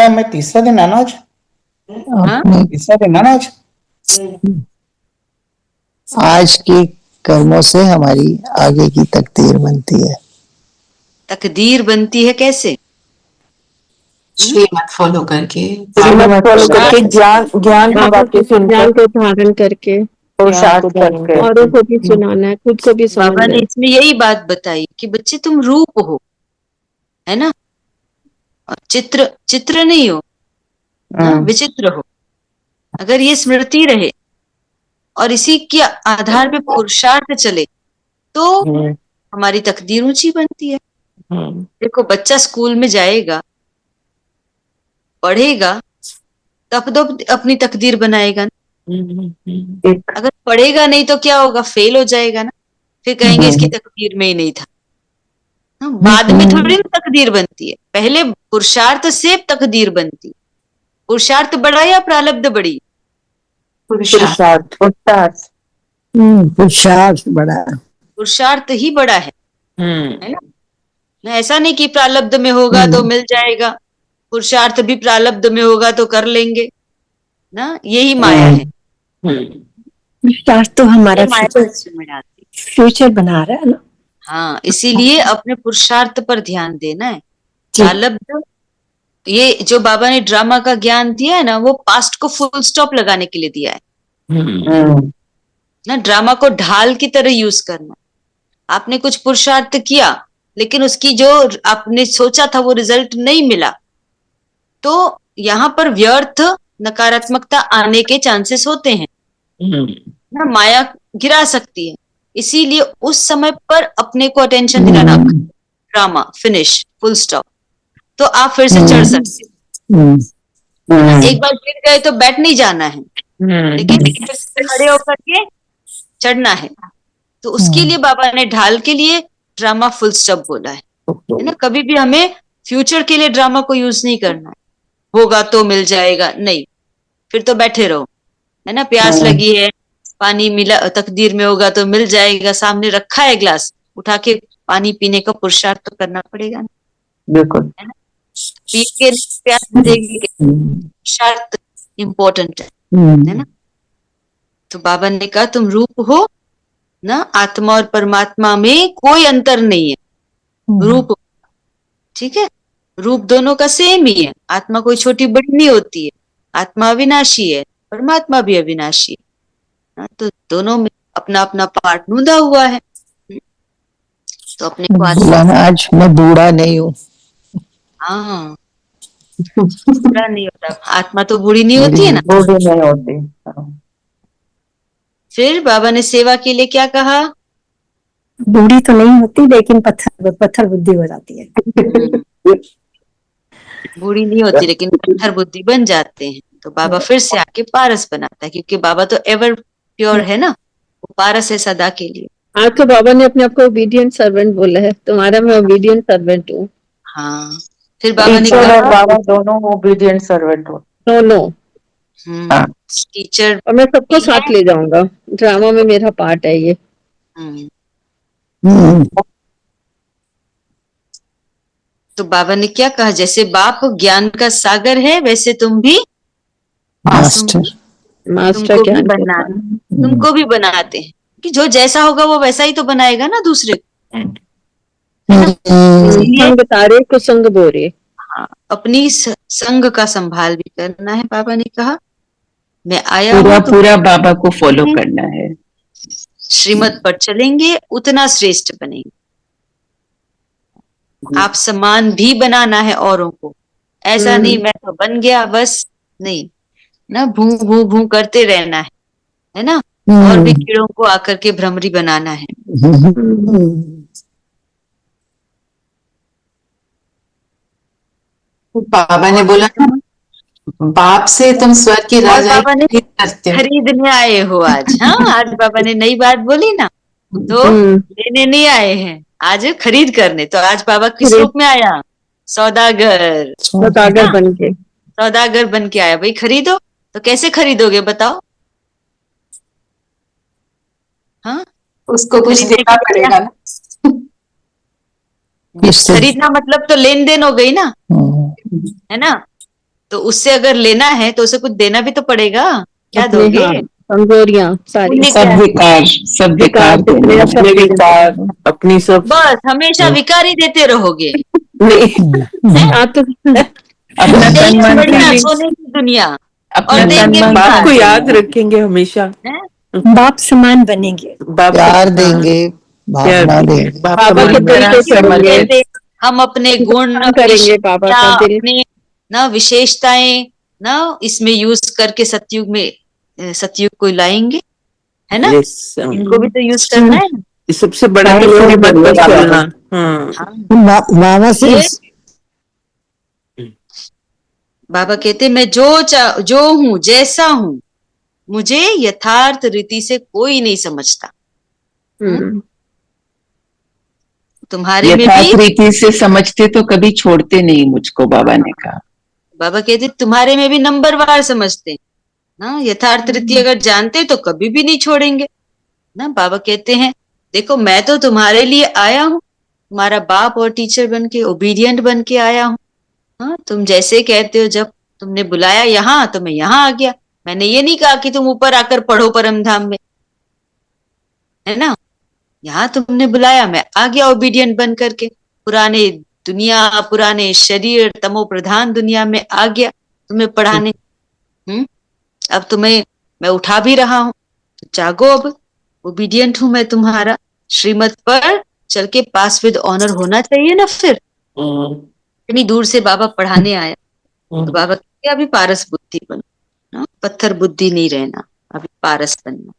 मैं तीसरा दिन आना आज। हाँ? तीसरा दिन आना आज। आज के कर्मों से हमारी आगे की तकदीर बनती है। तकदीर बनती है कैसे? श्रीमत फॉलो करके, ज्ञान ज्ञान को धारण करके, पुरुषार्थ करके। औरों को भी सुनाना है, खुद को भी बाबा समझना ने है। इसमें यही बात बताई कि बच्चे तुम रूप हो, है ना, और चित्र नहीं हो, विचित्र हो। अगर ये स्मृति रहे और इसी के आधार पे पुरुषार्थ चले तो हमारी तकदीर ऊंची बनती है। देखो बच्चा स्कूल में जाएगा, पढ़ेगा, तब तो अपनी तकदीर बनाएगा ना। अगर पढ़ेगा नहीं तो क्या होगा? फेल हो जाएगा ना। फिर कहेंगे इसकी तकदीर में ही नहीं था। बाद में थोड़ी ना तकदीर बनती है, पहले पुरुषार्थ से तकदीर बनती है। पुरुषार्थ बड़ा या प्रारब्ध बड़ी? पुरुषार्थ बड़ा। पुरुषार्थ ही बड़ा है ना। ऐसा नहीं कि प्रारब्ध में होगा तो मिल जाएगा, पुरुषार्थ भी प्रारब्ध में होगा तो कर लेंगे ना। यही माया है। पुरुषार्थ तो हमारा माया फ्यूचर बना रहा है ना। हाँ, इसीलिए अपने पुरुषार्थ पर ध्यान देना है। प्रारब्ध, ये जो बाबा ने ड्रामा का ज्ञान दिया है ना, वो पास्ट को फुल स्टॉप लगाने के लिए दिया है ना। ड्रामा को ढाल की तरह यूज करना। आपने कुछ पुरुषार्थ किया लेकिन उसकी जो आपने सोचा था वो रिजल्ट नहीं मिला, तो यहाँ पर व्यर्थ नकारात्मकता आने के चांसेस होते हैं ना। माया गिरा सकती है, इसीलिए उस समय पर अपने को अटेंशन दिलाना। ड्रामा फिनिश, फुल स्टॉप, तो आप फिर से चढ़ सकते हैं। एक बार गिर गए तो बैठ नहीं जाना है, लेकिन फिर से खड़े होकर के चढ़ना है। तो उसके लिए बाबा ने ढाल के लिए ड्रामा फुल स्टॉप बोला है ना। कभी भी हमें फ्यूचर के लिए ड्रामा को यूज नहीं करना है। होगा तो मिल जाएगा, नहीं, फिर तो बैठे रहो, है ना। प्यास लगी है, पानी मिला, तकदीर में होगा तो मिल जाएगा। सामने रखा है ग्लास, उठा के पानी पीने का पुरुषार्थ तो करना पड़ेगा ना। बिल्कुल, है ना। पी के प्यास बुझेगी, पुरुषार्थ इम्पोर्टेंट है ना। तो बाबा ने कहा तुम रूप हो ना, आत्मा और परमात्मा में कोई अंतर नहीं है। रूप, ठीक है, रूप दोनों का सेम ही है। आत्मा कोई छोटी बड़ी नहीं होती है। आत्मा अविनाशी है, परमात्मा भी अविनाशी है। तो दोनों में अपना अपना पार्ट नूंदा हुआ है। तो अपने को बोला ना, आज मैं बूढ़ा नहीं हूँ। हाँ, बुरा नहीं होता, आत्मा तो बुरी नहीं होती है ना। बूढ़ी नहीं होती। फिर बाबा ने सेवा के लिए क्या कहा? बूढ़ी तो नहीं होती, लेकिन पत्थर पत्थर बुद्धि हो जाती है। बूढ़ी नहीं होती लेकिन पत्थर बुद्धि बन जाते हैं। तो बाबा फिर से आके पारस बनाता है, क्योंकि बाबा तो एवर प्योर है ना, वो पारस है सदा के लिए। आज तो बाबा ने अपने आप को ओबीडियंट सर्वेंट बोला है, तुम्हारा मैं ओबीडियंट सर्वेंट हूँ। हाँ, फिर बाबा ने टीचर और कहा बाबा दोनों ओबीडिएंट सर्वेंट हो। दोनों। टीचर और मैं सबको साथ ले जाऊंगा, ड्रामा में मेरा पार्ट है ये। तो बाबा ने क्या कहा, जैसे बाप ज्ञान का सागर है वैसे तुम भी मास्टर तुमको भी बनाना, तुमको भी बनाते हैं कि जो जैसा होगा वो वैसा ही तो बनाएगा ना दूसरे को। संग तारे को संग बोरे। हाँ, अपनी संग का संभाल भी करना है। बाबा ने कहा मैं आया पूरा हूँ तो पूरा बाबा को फॉलो करना है, श्रीमत पर चलेंगे उतना श्रेष्ठ बनेंगे। आप समान भी बनाना है औरों को, ऐसा नहीं मैं तो बन गया बस, नहीं ना, भू भू भू करते रहना है ना। और भी कीड़ों को आकर के भ्रमरी बनाना है। बाबा ने बोला ना, बाप से तुम स्वर्ग की और राजधानी बाबा ने करते हो। खरीदने आए हो आज। हाँ, आज बाबा ने नई बात बोली ना, तो लेने नहीं आए हैं, आज खरीद करने। तो आज बाबा किस रूप में आया? सौदागर। सौदागर बन के, सौदागर बन के आया। भाई खरीदो, तो कैसे खरीदोगे बताओ? हाँ, उसको कुछ देना पड़ेगा ना। खरीदना मतलब तो लेन देन हो गई ना, है ना। तो उससे अगर लेना है तो उसे कुछ देना भी तो पड़ेगा। क्या दोगे? कमजोरियां सारी, सब विकार, सब विकार अपनी सब बस हमेशा विकार ही देते रहोगे। अपना तन मन बढ़िया सोने की दुनिया, और देंगे बाप को विकार। याद रखेंगे हमेशा, बाप समान बनेंगे, प्यार देंगे, भावना देंगे। बाबा के दिल पे चढ़ेंगे, कहते हम अपने गुण करेंगे बाबा का दिल। अपने ना विशेषताएं ना इसमें यूज करके सतयुग को लाएंगे, है ना। इनको भी तो यूज करना है ना। सबसे बड़ा तो श्रीमत पर चलना। मामा से बाबा कहते मैं जो हूँ, जैसा हूँ, मुझे यथार्थ रीति से कोई नहीं समझता। तुम्हारे में यथार्थ भी रीति से समझते तो कभी छोड़ते नहीं मुझको, बाबा ने कहा। बाबा कहते तुम्हारे में भी नंबरवार समझते ना, यथार्थ रीति अगर जानते तो कभी भी नहीं छोड़ेंगे ना। बाबा कहते हैं देखो मैं तो तुम्हारे लिए आया हूँ, तुम्हारा बाप और टीचर बन के, ओबीडियंट बन के आया हूँ। हाँ, तुम जैसे कहते हो, जब तुमने बुलाया यहाँ तो मैं यहाँ आ गया। मैंने ये नहीं कहा कि तुम ऊपर आकर पढ़ो परम धाम में, है ना। यहाँ तुमने बुलाया, मैं आ गया ओबीडियंट बन करके। पुराने शरीर तमो प्रधान दुनिया में आ गया तुम्हें पढ़ाने। अब तुम्हें मैं उठा भी रहा हूँ, तो जागो अब। ओबीडियंट हूं मैं तुम्हारा, श्रीमत पर चल के पास विद ऑनर होना चाहिए ना। फिर इतनी दूर से बाबा पढ़ाने आया, तो बाबा कहते अभी पारस बुद्धि बनो ना, पत्थर बुद्धि नहीं रहना, अभी पारस बनना।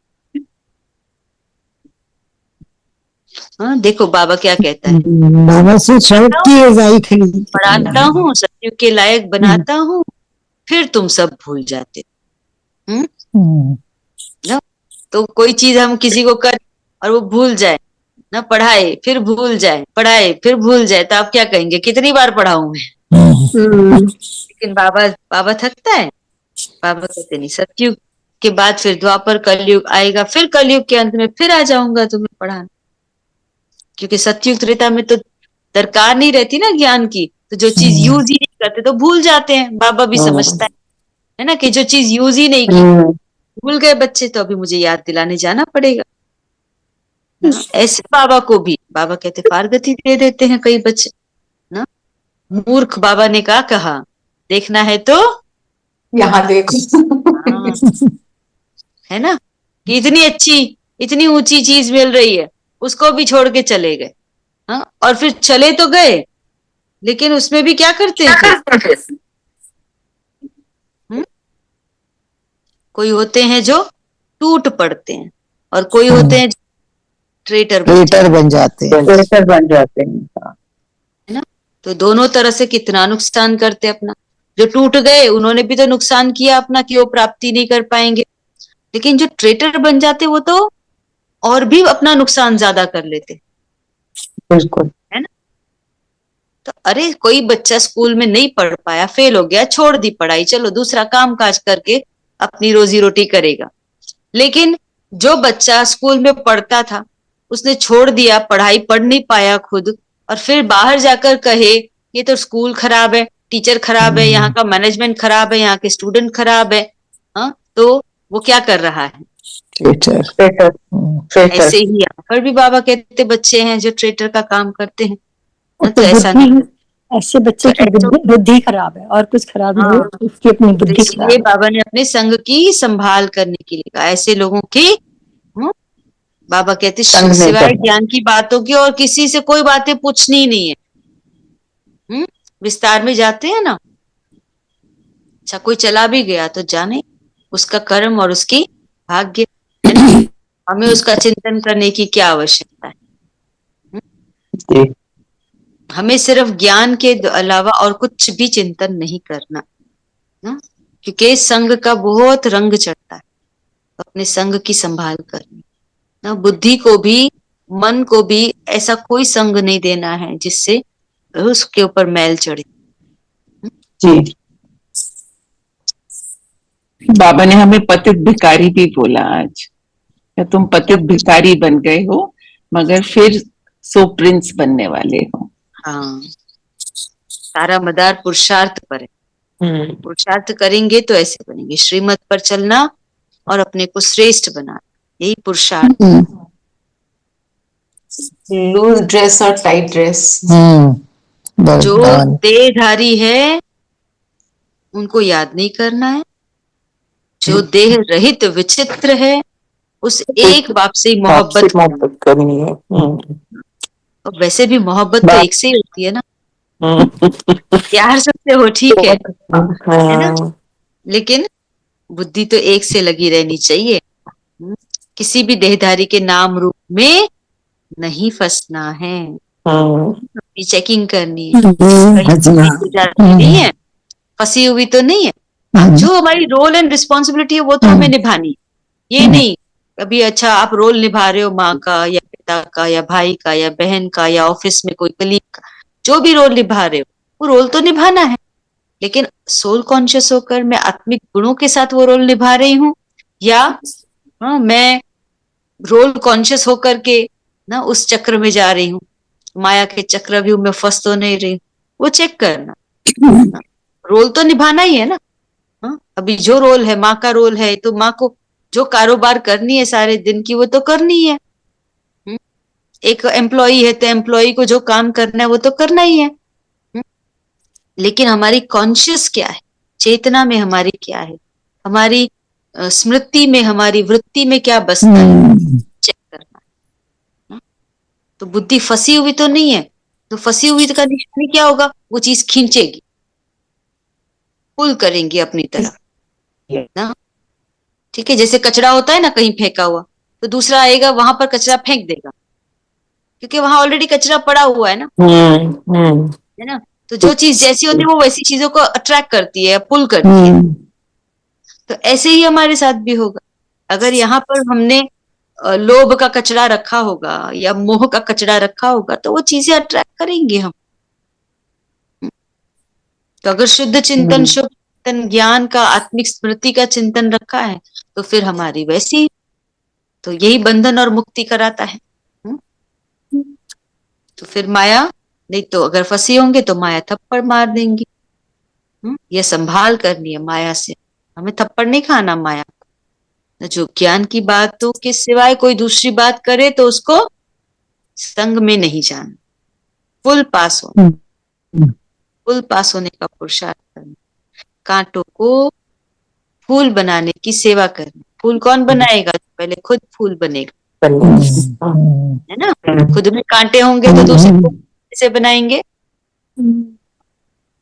हाँ, देखो बाबा क्या कहता है, मामा से पढ़ाता हूँ, सत्युग के लायक बनाता हूँ, फिर तुम सब भूल जाते। ना, तो कोई चीज हम किसी को कर और वो भूल जाए ना, पढ़ाए फिर भूल जाए, पढ़ाए फिर भूल जाए, तो आप क्या कहेंगे कितनी बार पढ़ाऊं मैं? लेकिन बाबा थकता है? बाबा कहते नहीं, सतयुग के बाद फिर द्वापर कलयुग आएगा, फिर कलयुग के अंत में फिर आ जाऊंगा तुम्हें पढ़ाने। क्योंकि सतयुग त्रेता में तो दरकार नहीं रहती ना ज्ञान की, तो जो चीज यूज ही नहीं करते तो भूल जाते हैं। बाबा भी समझता है ना, कि जो चीज यूज ही नहीं की भूल गए बच्चे, तो अभी मुझे याद दिलाने जाना पड़ेगा। ऐसे बाबा को भी बाबा कहते पारगति दे देते हैं कई बच्चे ना। मूर्ख बाबा ने कहा देखना है तो यहाँ देखो। है ना, कि इतनी अच्छी इतनी ऊंची चीज मिल रही है, उसको भी छोड़ के चले गए। हाँ, और फिर चले तो गए, लेकिन उसमें भी क्या करते हैं फिर? कोई होते हैं जो टूट पड़ते हैं, और कोई होते हैं ट्रेटर बन जाते हैं। ट्रेटर बन जाते हैं। है ना। तो दोनों तरह से कितना नुकसान करते हैं अपना। जो टूट गए उन्होंने भी तो नुकसान किया अपना, कि वो प्राप्ति नहीं कर पाएंगे। लेकिन जो ट्रेटर बन जाते वो तो और भी अपना नुकसान ज्यादा कर लेते। बिल्कुल। है ना। तो अरे कोई बच्चा स्कूल में नहीं पढ़ पाया, फेल हो गया, छोड़ दी पढ़ाई, चलो दूसरा काम काज करके अपनी रोजी रोटी करेगा। लेकिन जो बच्चा स्कूल में पढ़ता था, उसने छोड़ दिया, पढ़ाई पढ़ नहीं पाया खुद, और फिर बाहर जाकर कहे ये तो स्कूल खराब है, टीचर खराब है, यहाँ का मैनेजमेंट खराब है, यहाँ के स्टूडेंट खराब है। हाँ, तो वो क्या कर रहा है? ट्रेटर। ऐसे ही यहाँ पर भी बाबा कहते बच्चे हैं जो ट्रेटर का काम करते हैं। तो ऐसा नहीं, ऐसे बच्चे की बुद्धि खराब है और कुछ खराब नहीं है, उसकी अपनी बुद्धि खराब इसलिए है। बाबा ने अपने संघ की संभाल करने के लिए कहा। ऐसे लोगों की बाबा कहते सिवाय ज्ञान की बातों की और किसी से कोई बातें पूछनी ही नहीं है। विस्तार में जाते हैं ना, अच्छा कोई चला भी गया तो जाने उसका कर्म और उसकी भाग्य, है ना। हमें उसका चिंतन करने की क्या आवश्यकता है? हमें सिर्फ ज्ञान के अलावा और कुछ भी चिंतन नहीं करना ना, क्योंकि संघ का बहुत रंग चढ़ता है। अपने संघ की संभाल करनी ना, बुद्धि को भी मन को भी ऐसा कोई संग नहीं देना है जिससे उसके ऊपर मैल चढ़े। जी, बाबा ने हमें पतित भिखारी भी बोला आज। क्या तुम पतित भिखारी बन गए हो, मगर फिर सो प्रिंस बनने वाले हो। हाँ, सारा मदार पुरुषार्थ पर है। पुरुषार्थ करेंगे तो ऐसे बनेंगे, श्रीमत पर चलना और अपने को श्रेष्ठ बनाना, यही पुरुषार्थ। लूज ड्रेस और टाइट ड्रेस। जो देहधारी है उनको याद नहीं करना है, जो देह रहित विचित्र है उस एक बाप से मोहब्बत करनी है। और वैसे भी मोहब्बत तो एक से ही होती है ना, प्यार सबसे हो ठीक है ना, लेकिन बुद्धि तो एक से लगी रहनी चाहिए। किसी भी देहधारी के नाम रूप में नहीं फंसना है, चेकिंग करनी है, नहीं है, फंसी हुई तो नहीं है। जो हमारी रोल एंड रिस्पॉन्सिबिलिटी है वो तो हमें निभानी है। ये नहीं कभी अच्छा आप रोल निभा रहे हो माँ का या पिता का या भाई का या बहन का या ऑफिस में कोई कलीग का, जो भी रोल निभा रहे हो वो रोल तो निभाना है, लेकिन सोल कॉन्शियस होकर मैं आत्मिक गुणों के साथ वो रोल निभा रही हूँ, या मैं रोल कॉन्शियस होकर के ना उस चक्र में जा रही हूँ, माया के चक्र भी मैं फंस तो नहीं रही, वो चेक करना। रोल तो निभाना ही है ना। अभी जो रोल है माँ का रोल है, तो माँ को जो कारोबार करनी है सारे दिन की वो तो करनी है। एक एम्प्लॉई है तो एम्प्लॉई को जो काम करना है वो तो करना ही है। लेकिन हमारी कॉन्शियस क्या है, चेतना में हमारी क्या है, हमारी स्मृति में हमारी वृत्ति में क्या बसता है, चेक करना। तो बुद्धि फंसी हुई तो नहीं है, तो फंसी हुई का निशानी क्या होगा, वो चीज खींचेगी, पुल करेंगी अपनी तरफ ना। ठीक है, जैसे कचरा होता है ना कहीं फेंका हुआ, तो दूसरा आएगा वहां पर कचरा फेंक देगा, क्योंकि वहां ऑलरेडी कचरा पड़ा हुआ है ना। है ना। तो जो चीज जैसी होती है वो वैसी चीजों को अट्रैक्ट करती है, पुल करती है। तो ऐसे ही हमारे साथ भी होगा। अगर यहाँ पर हमने लोभ का कचरा रखा होगा या मोह का कचरा रखा होगा तो वो चीजें अट्रैक्ट करेंगे हम। तो अगर शुद्ध चिंतन, शुभ चिंतन, ज्ञान का, आत्मिक स्मृति का चिंतन रखा है तो फिर हमारी वैसी, तो यही बंधन और मुक्ति कराता है। तो फिर माया नहीं, तो अगर फंसी होंगे तो माया थप्पड़ मार देंगी। ये संभाल करनी है माया से, हमें थप्पड़ नहीं खाना माया। जो ज्ञान की बातों के सिवाय कोई दूसरी बात करे तो उसको संग में नहीं जाना, फुल पास हो, फुल पास होने का पुरुषार्थ करना, कांटों को फूल बनाने की सेवा करनी। फूल कौन बनाएगा, पहले खुद फूल बनेगा। है ना। खुद में कांटे होंगे तो दूसरे को कैसे बनाएंगे,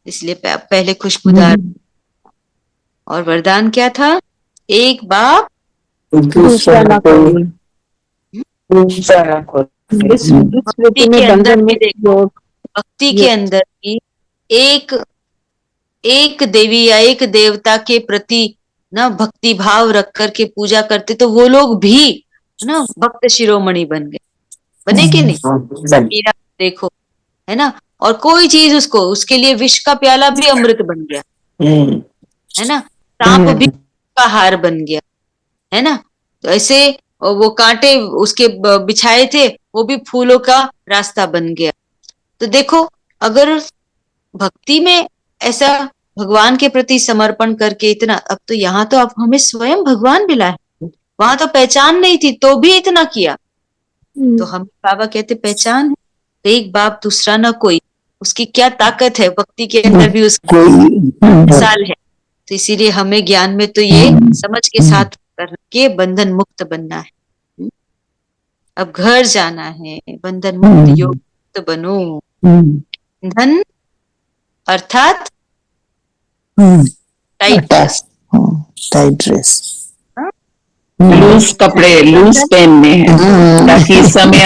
इसलिए पहले खुशबूदार। और वरदान क्या था, एक बाप दूसरा ना कोई, दूसरा ना कोई। इस भक्ति में के अंदर बंधन भी में देखो, भक्ति के अंदर भी एक एक देवी या एक देवता के प्रति ना भक्ति भाव रख करके पूजा करते तो वो लोग भी ना भक्त शिरोमणि बन गए, बने कि नहीं। मीरा देखो, है ना, और कोई चीज उसको, उसके लिए विष का प्याला भी अमृत बन गया, है ना, सांप भी का हार बन गया, है ना। तो ऐसे वो कांटे उसके बिछाए थे वो भी फूलों का रास्ता बन गया। तो देखो, अगर भक्ति में ऐसा भगवान के प्रति समर्पण करके इतना, अब तो यहाँ तो अब हमें स्वयं भगवान मिला है, वहां तो पहचान नहीं थी तो भी इतना किया। तो हम बाबा कहते पहचान है, एक बाप दूसरा ना कोई, उसकी क्या ताकत है, भक्ति के अंदर भी उसकी मिसाल है। तो इसीलिए हमें ज्ञान में तो ये समझ के साथ करके बंधन मुक्त बनना है। अब घर जाना है, बंधन मुक्त योग मुक्त बनो। बंधन अर्थात टाइट ड्रेस, लूज कपड़े, लूज पहनने हैं, ताकि समय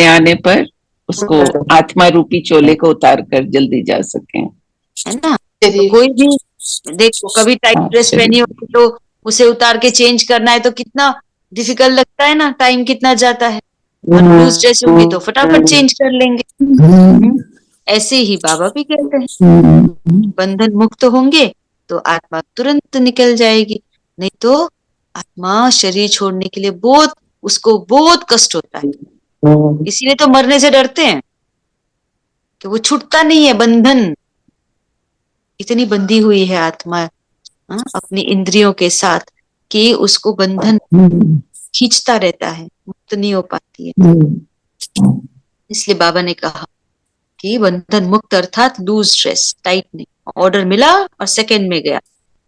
आने पर उसको आत्मा रूपी चोले को उतार कर जल्दी जा सके, है ना। तो कोई भी देखो, कभी टाइट ड्रेस पहनी होगी तो उसे उतार के चेंज करना है तो कितना डिफिकल्ट लगता है ना, टाइम कितना जाता है। और लूज ड्रेस होगी तो फटाफट चेंज कर लेंगे। ऐसे ही बाबा भी कहते हैं, बंधन मुक्त होंगे तो आत्मा तुरंत निकल जाएगी, नहीं तो आत्मा शरीर छोड़ने के लिए उसको बहुत कष्ट होता है। इसीलिए तो मरने से डरते हैं कि वो छूटता नहीं है बंधन, इतनी बंधी हुई है आत्मा अपनी इंद्रियों के साथ कि उसको बंधन खींचता रहता है, मुक्त नहीं हो पाती है। इसलिए बाबा ने कहा कि बंधन मुक्त अर्थात लूज ड्रेस, टाइट नहीं, ऑर्डर मिला और सेकंड में गया।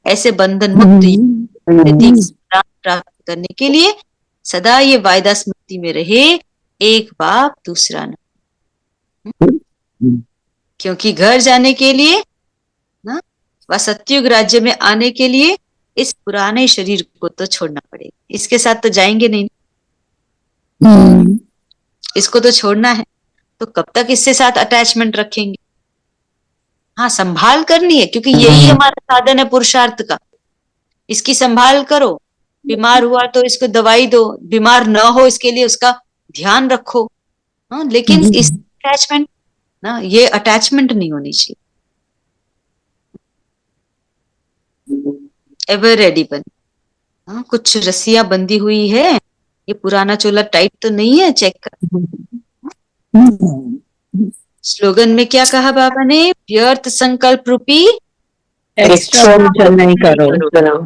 ऐसे बंधन मुक्त प्राप्त करने के लिए सदा ये वायदा स्मृति में रहे, एक बाप दूसरा ना। क्योंकि घर जाने के लिए ना, व सत्युग राज्य में आने के लिए इस पुराने शरीर को तो छोड़ना पड़ेगा, इसके साथ तो जाएंगे नहीं, इसको तो छोड़ना है। तो कब तक इससे साथ अटैचमेंट रखेंगे। हाँ, संभाल करनी है, क्योंकि यही हमारा साधन है पुरुषार्थ का। इसकी संभाल करो, बीमार हुआ तो इसको दवाई दो, बीमार न हो इसके लिए उसका ध्यान रखो। हाँ, लेकिन इस अटैचमेंट ना, ये अटैचमेंट नहीं होनी चाहिए। एवर रेडी बन। हाँ, कुछ रस्सियां बंधी हुई है, ये पुराना चोला टाइट तो नहीं है, चेक कर। स्लोगन में क्या कहा बाबा ने, व्यर्थ संकल्प रूपी एक्स्ट्रा नहीं करो,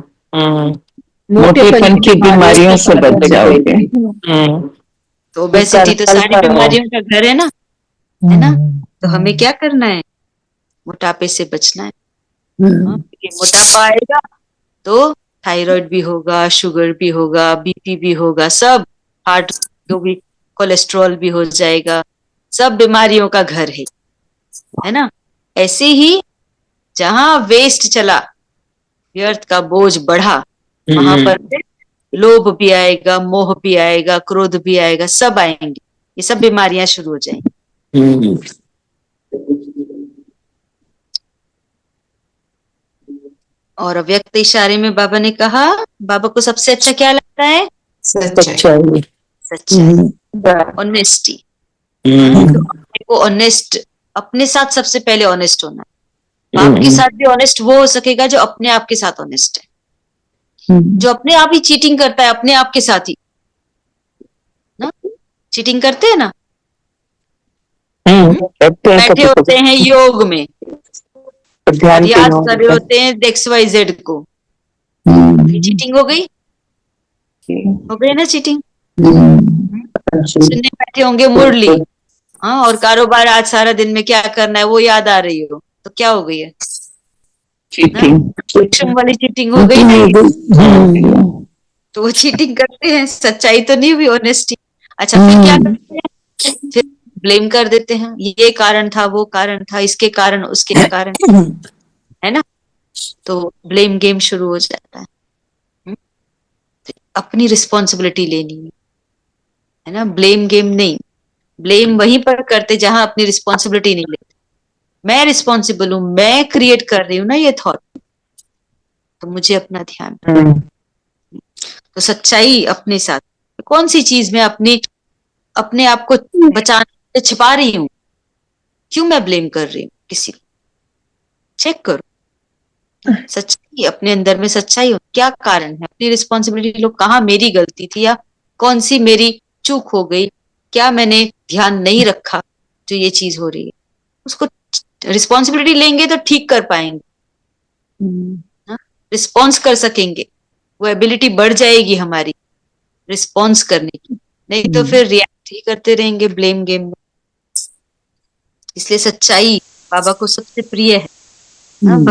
मोटेपन की बीमारियों से बच जाओगे। तो ओबेसिटी तो सारी बीमारियों का घर है ना, है ना। तो हमें क्या करना है, मोटापे से बचना है। मोटापा आएगा तो थायराइड भी होगा, शुगर भी होगा, बीपी भी होगा, सब हार्ट को भी, कोलेस्ट्रॉल भी हो जाएगा, सब बीमारियों का घर है ना। ऐसे ही जहां वेस्ट चला, व्यर्थ का बोझ बढ़ा, वहां पर लोभ भी आएगा, मोह भी आएगा, क्रोध भी आएगा, सब आएंगे, ये सब बीमारियां शुरू हो जाएंगी। और अव्यक्त इशारे में बाबा ने कहा, बाबा को सबसे अच्छा क्या लगता है, सच्चाई, ऑनेस्टी। को ऑनेस्ट, अपने साथ सबसे पहले ऑनेस्ट होना है। बाप के साथ भी ऑनेस्ट वो हो सकेगा जो अपने आप के साथ ऑनेस्ट है। जो अपने आप ही चीटिंग करता है, अपने आप के साथ ही ना, चीटिंग करते हैं ना, बैठे होते हैं योग में, याद कर रहे होते हैं XYZ को, चीटिंग हो गई ना, चीटिंग। सुनने बैठे होंगे मुरली, हाँ, और कारोबार आज सारा दिन में क्या करना है वो याद आ रही हो, तो क्या हो गई है, चीटिंग वाली चीटिंग हो गई ना। तो वो चीटिंग करते हैं, सच्चाई तो नहीं हुई, ऑनेस्टी। अच्छा फिर क्या करते हैं, फिर ब्लेम कर देते हैं, ये कारण था, वो कारण था, इसके कारण, उसके कारण, है ना। तो ब्लेम गेम शुरू हो जाता है। तो अपनी रिस्पॉन्सिबिलिटी लेनी है ना, ब्लेम गेम नहीं। ब्लेम वहीं पर करते जहां अपनी रिस्पॉन्सिबिलिटी नहीं लेते। मैं रिस्पॉन्सिबल हूं, मैं क्रिएट कर रही हूँ ना ये थॉट, तो मुझे अपना ध्यान। तो सच्चाई अपने साथ, कौन सी चीज में अपने आप को बचाने से छिपा रही हूँ, क्यों मैं ब्लेम कर रही हूँ किसी को, चेक करो। सच्चाई अपने अंदर में, सच्चाई हो क्या कारण है, अपनी रिस्पॉन्सिबिलिटी लो, कहाँ मेरी गलती थी, या कौन सी मेरी चूक हो गई, क्या मैंने ध्यान नहीं रखा जो ये चीज हो रही है। उसको रिस्पॉन्सिबिलिटी लेंगे तो ठीक कर पाएंगे, रिस्पॉन्स कर सकेंगे, वो एबिलिटी बढ़ जाएगी हमारी रिस्पॉन्स करने की। नहीं तो फिर रिएक्ट ही करते रहेंगे ब्लेम गेम में। इसलिए सच्चाई बाबा को सबसे प्रिय है। हाँ,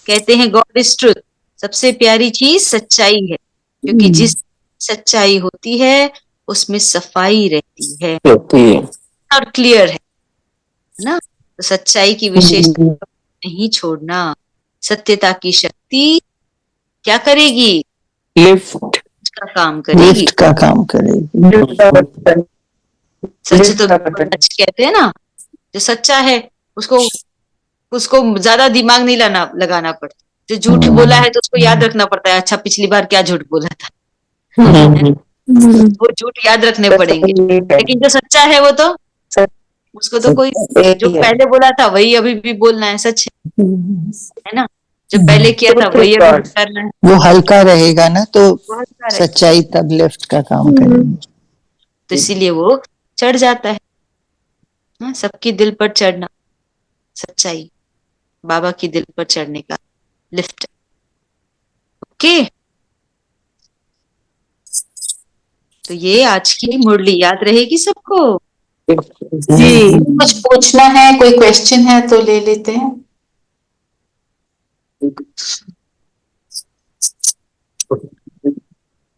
कहते हैं गॉड इज ट्रुथ, सबसे प्यारी चीज सच्चाई है, क्योंकि जिस सच्चाई होती है उसमें सफाई रहती है और क्लियर है ना। तो सच्चाई की विशेषता नहीं छोड़ना, सत्यता की शक्ति क्या करेगी, लिफ्ट का काम करेगी, लिफ्ट का काम करेगी। सच तो सच कहते हैं ना, जो सच्चा है उसको उसको ज्यादा दिमाग नहीं लगाना पड़ता। जो झूठ बोला है तो उसको याद रखना पड़ता है, अच्छा पिछली बार क्या झूठ बोला था, वो झूठ याद रखने पड़ेंगे। लेकिन जो सच्चा है वो तो उसको तो कोई, जो पहले बोला था वही अभी भी बोलना है, सच है ना, जो पहले किया था वही अभी करना है। वो हल्का रहेगा ना, तो वो हल्का रहेगा। सच्चाई तब लिफ्ट का काम करेगी। तो इसीलिए वो चढ़ जाता है। हाँ, सबकी दिल पर चढ़ना, सच्चाई बाबा की दिल पर चढ़ने का लिफ्ट। ओके, तो ये आज की मुरली याद रहेगी सबको। जी, कुछ पूछना है, कोई क्वेश्चन है तो ले लेते हैं।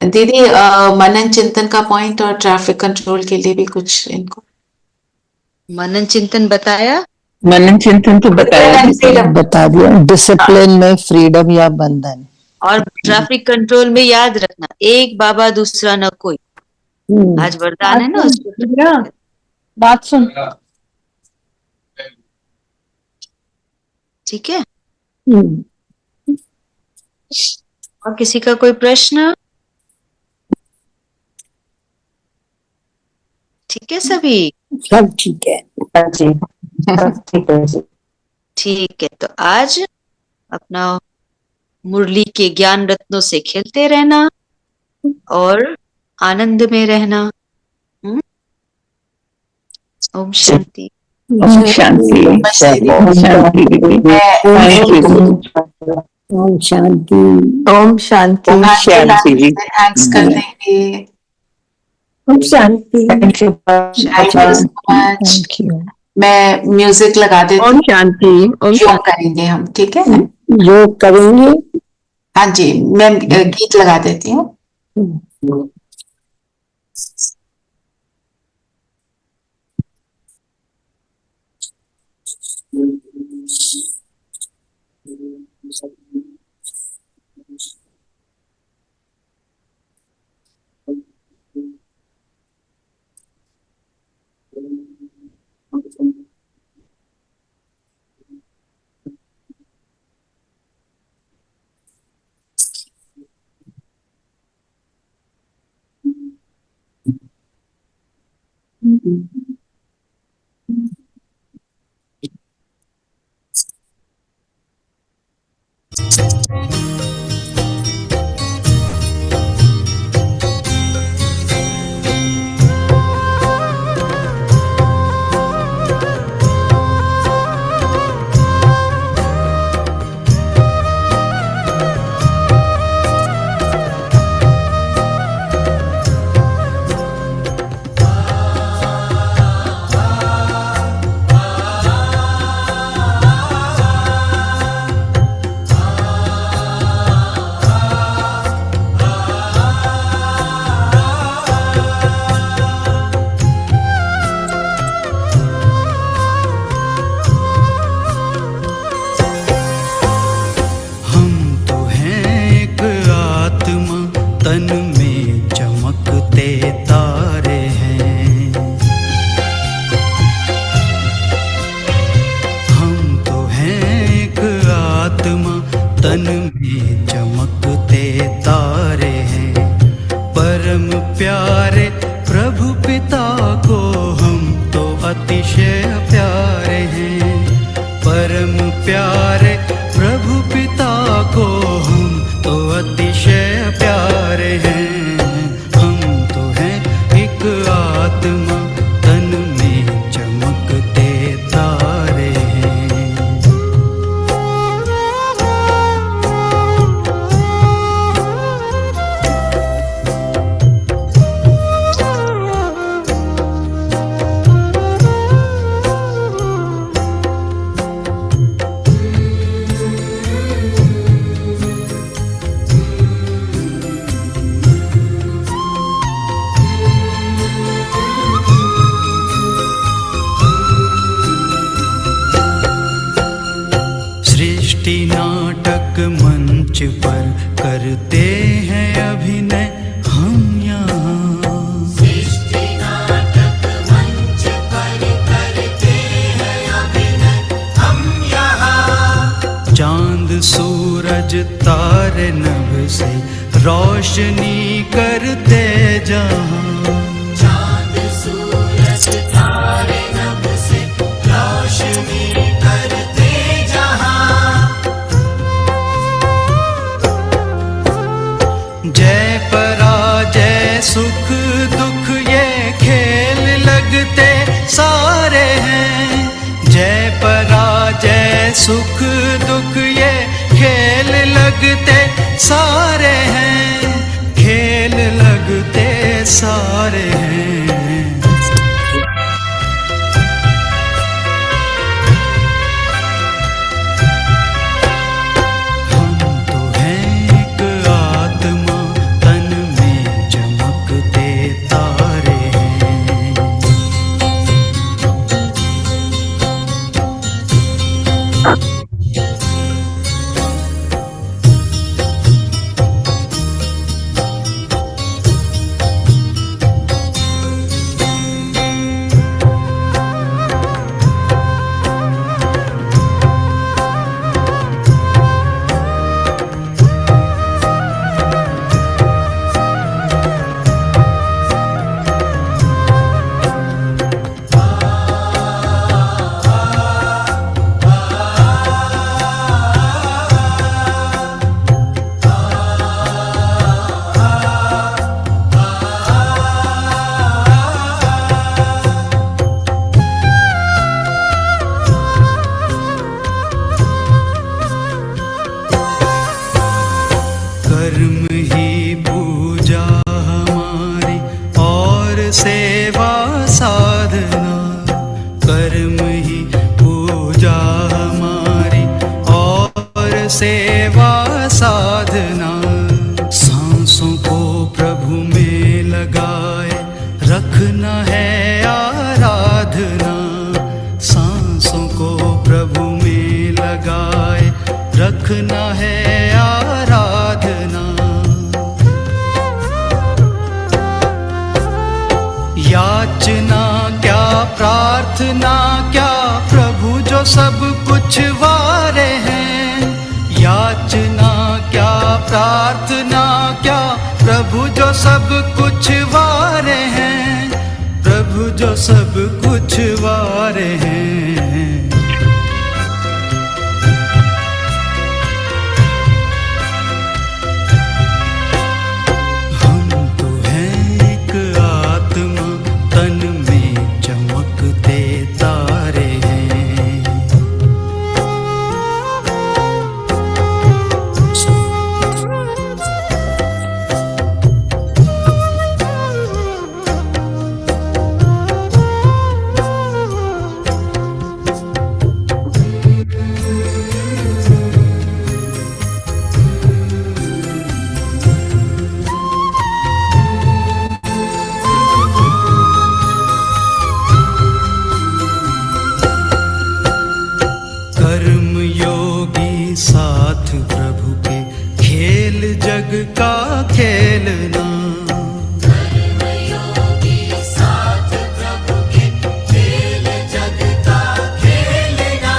दीदी मनन चिंतन का पॉइंट और ट्रैफिक कंट्रोल के लिए भी कुछ इनको मनन चिंतन बताया, मनन चिंतन तो बता दिया। डिसिप्लिन में फ्रीडम या बंधन, और ट्रैफिक कंट्रोल में याद रखना, एक बाबा दूसरा न कोई। आज वरदान है ना उसको। बात सुन, ठीक है, और किसी का कोई प्रश्न? ठीक है सभी, सब ठीक है जी, ठीक है जी। ठीक है। तो आज अपना मुरली के ज्ञान रत्नों से खेलते रहना और आनंद में रहना। ओम शांति। ओम शांति। ओम शांति दीदी, थैंक यू। ओम शांति। ओम शांति। शांति जी, थैंक्स कर देंगे। ओम शांति। Thank you. Thank you so much. Thank you. मैं म्यूजिक लगा देती ओम हूँ, शांति। ओम योग करेंगे हम, ठीक है? योग करेंगे। हाँ जी, मैं गीत लगा देती हूँ। तन में चमकते तारे हैं। परम प्यारे प्रभु पिता को हम तो अतिशय प्यारे हैं। परम प्यारे प्रभु पिता को हम तो अतिशय प्यारे हैं। हम तो हैं एक आत्मा, तन में चमकते तारे हैं। सृष्टि नाटक मंच पर करते हैं अभिनय हम यहाँ। सृष्टि नाटक मंच पर करते हैं अभिनय हम यहाँ। चांद सूरज तारे नभ से रोशनी करते जहाँ। चांद सूरज तारे नभ से रोशनी करते जहाँ। जय पराजय सुख दुख ये खेल लगते सारे हैं। जय पराजय सुख दुख ये खेल लगते सारे हैं। खेल लगते सारे हैं। हम तो हैं एक आत्मा, तन में चमकते तारे हैं। कर्म ही पूजा हमारी और सेवा साधना। कर्म ही पूजा हमारी और सेवा साधना। सांसों को प्रभु में लगाए रखना है आराधना। सांसों को प्रभु में लगाए रखना है आराधना। याचना क्या प्रार्थना क्या प्रभु जो सब कुछ वारे हैं। याचना क्या प्रार्थना क्या प्रभु जो सब कुछ वारे हैं। प्रभु जो सब कुछ वारे हैं। हम तो हैं एक आत्मा, तन में चमकते तारे हैं। कर्म योगी साथ प्रभु के खेल जग का खेलना। कर्म योगी साथ प्रभु के खेल जग का खेलना।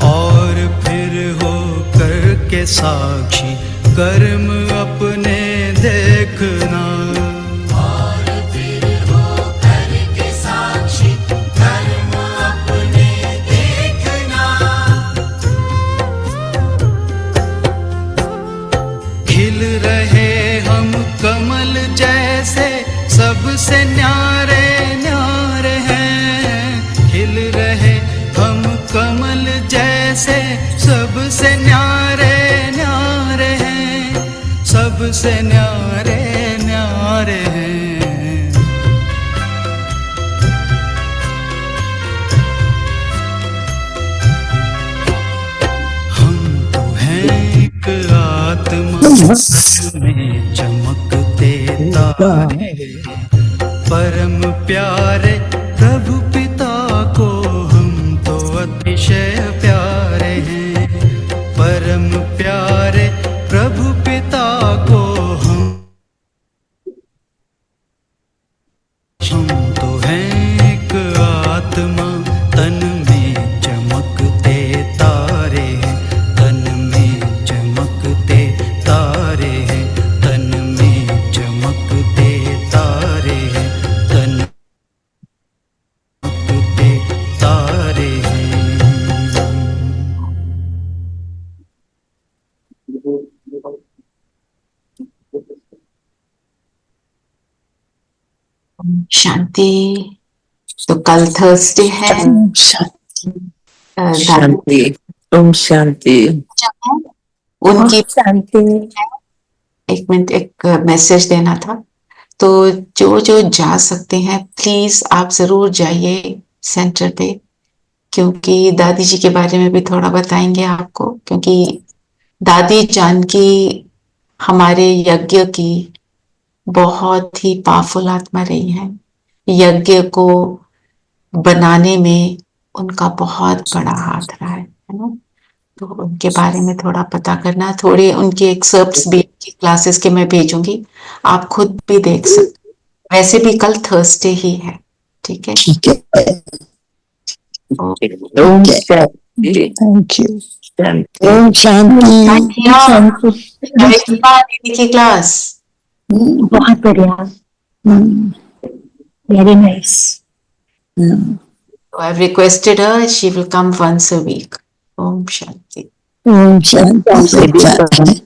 और फिर हो कर के साक्षी कर्म अपने देखना। और फिर हो करके साक्षी कर्म अपने देखना। खिल रहे हम कमल जैसे सबसे न्यारे न्यारे हैं। खिल रहे हम कमल जैसे सबसे न्यारे न्यारे हैं। सबसे न्यारे न्यारे हैं। हम तो हैं एक आत्मा में चमकते तारे। परम प्यारे प्रभु पिता को हम तो अतिशय प्यारे हैं। परम प्यारे प्रभु पिता को हम तो हैं एक आत्मा तन में चमकते तारे हैं। तन में चमकते तारे हैं। तन में चमकते तारे हैं। तन चमकते तारे हैं। शांति। तो कल थर्सडे है। शांति। ओम शांति। उनकी शांति। एक मिनट, एक मैसेज देना था। तो जो जो जा सकते हैं प्लीज आप जरूर जाइए सेंटर पे, क्योंकि दादी जी के बारे में भी थोड़ा बताएंगे आपको। क्योंकि दादी जानकी हमारे यज्ञ की बहुत ही पावरफुल आत्मा रही है। यज्ञ को बनाने में उनका बहुत बड़ा हाथ रहा है ना। तो उनके बारे में थोड़ा पता करना। थोड़े उनके एक्सर्प्ट्स भी क्लासेस के मैं भेजूंगी, आप खुद भी देख सकते। वैसे भी कल थर्सडे ही है, ठीक है? ठीक है। ओम शांति। Thank you. शांति। ओम शांति। दीदी की क्लास बहुत बढ़िया। Very nice. I've requested her, she will come once a week. Om Shanti. Om Shanti.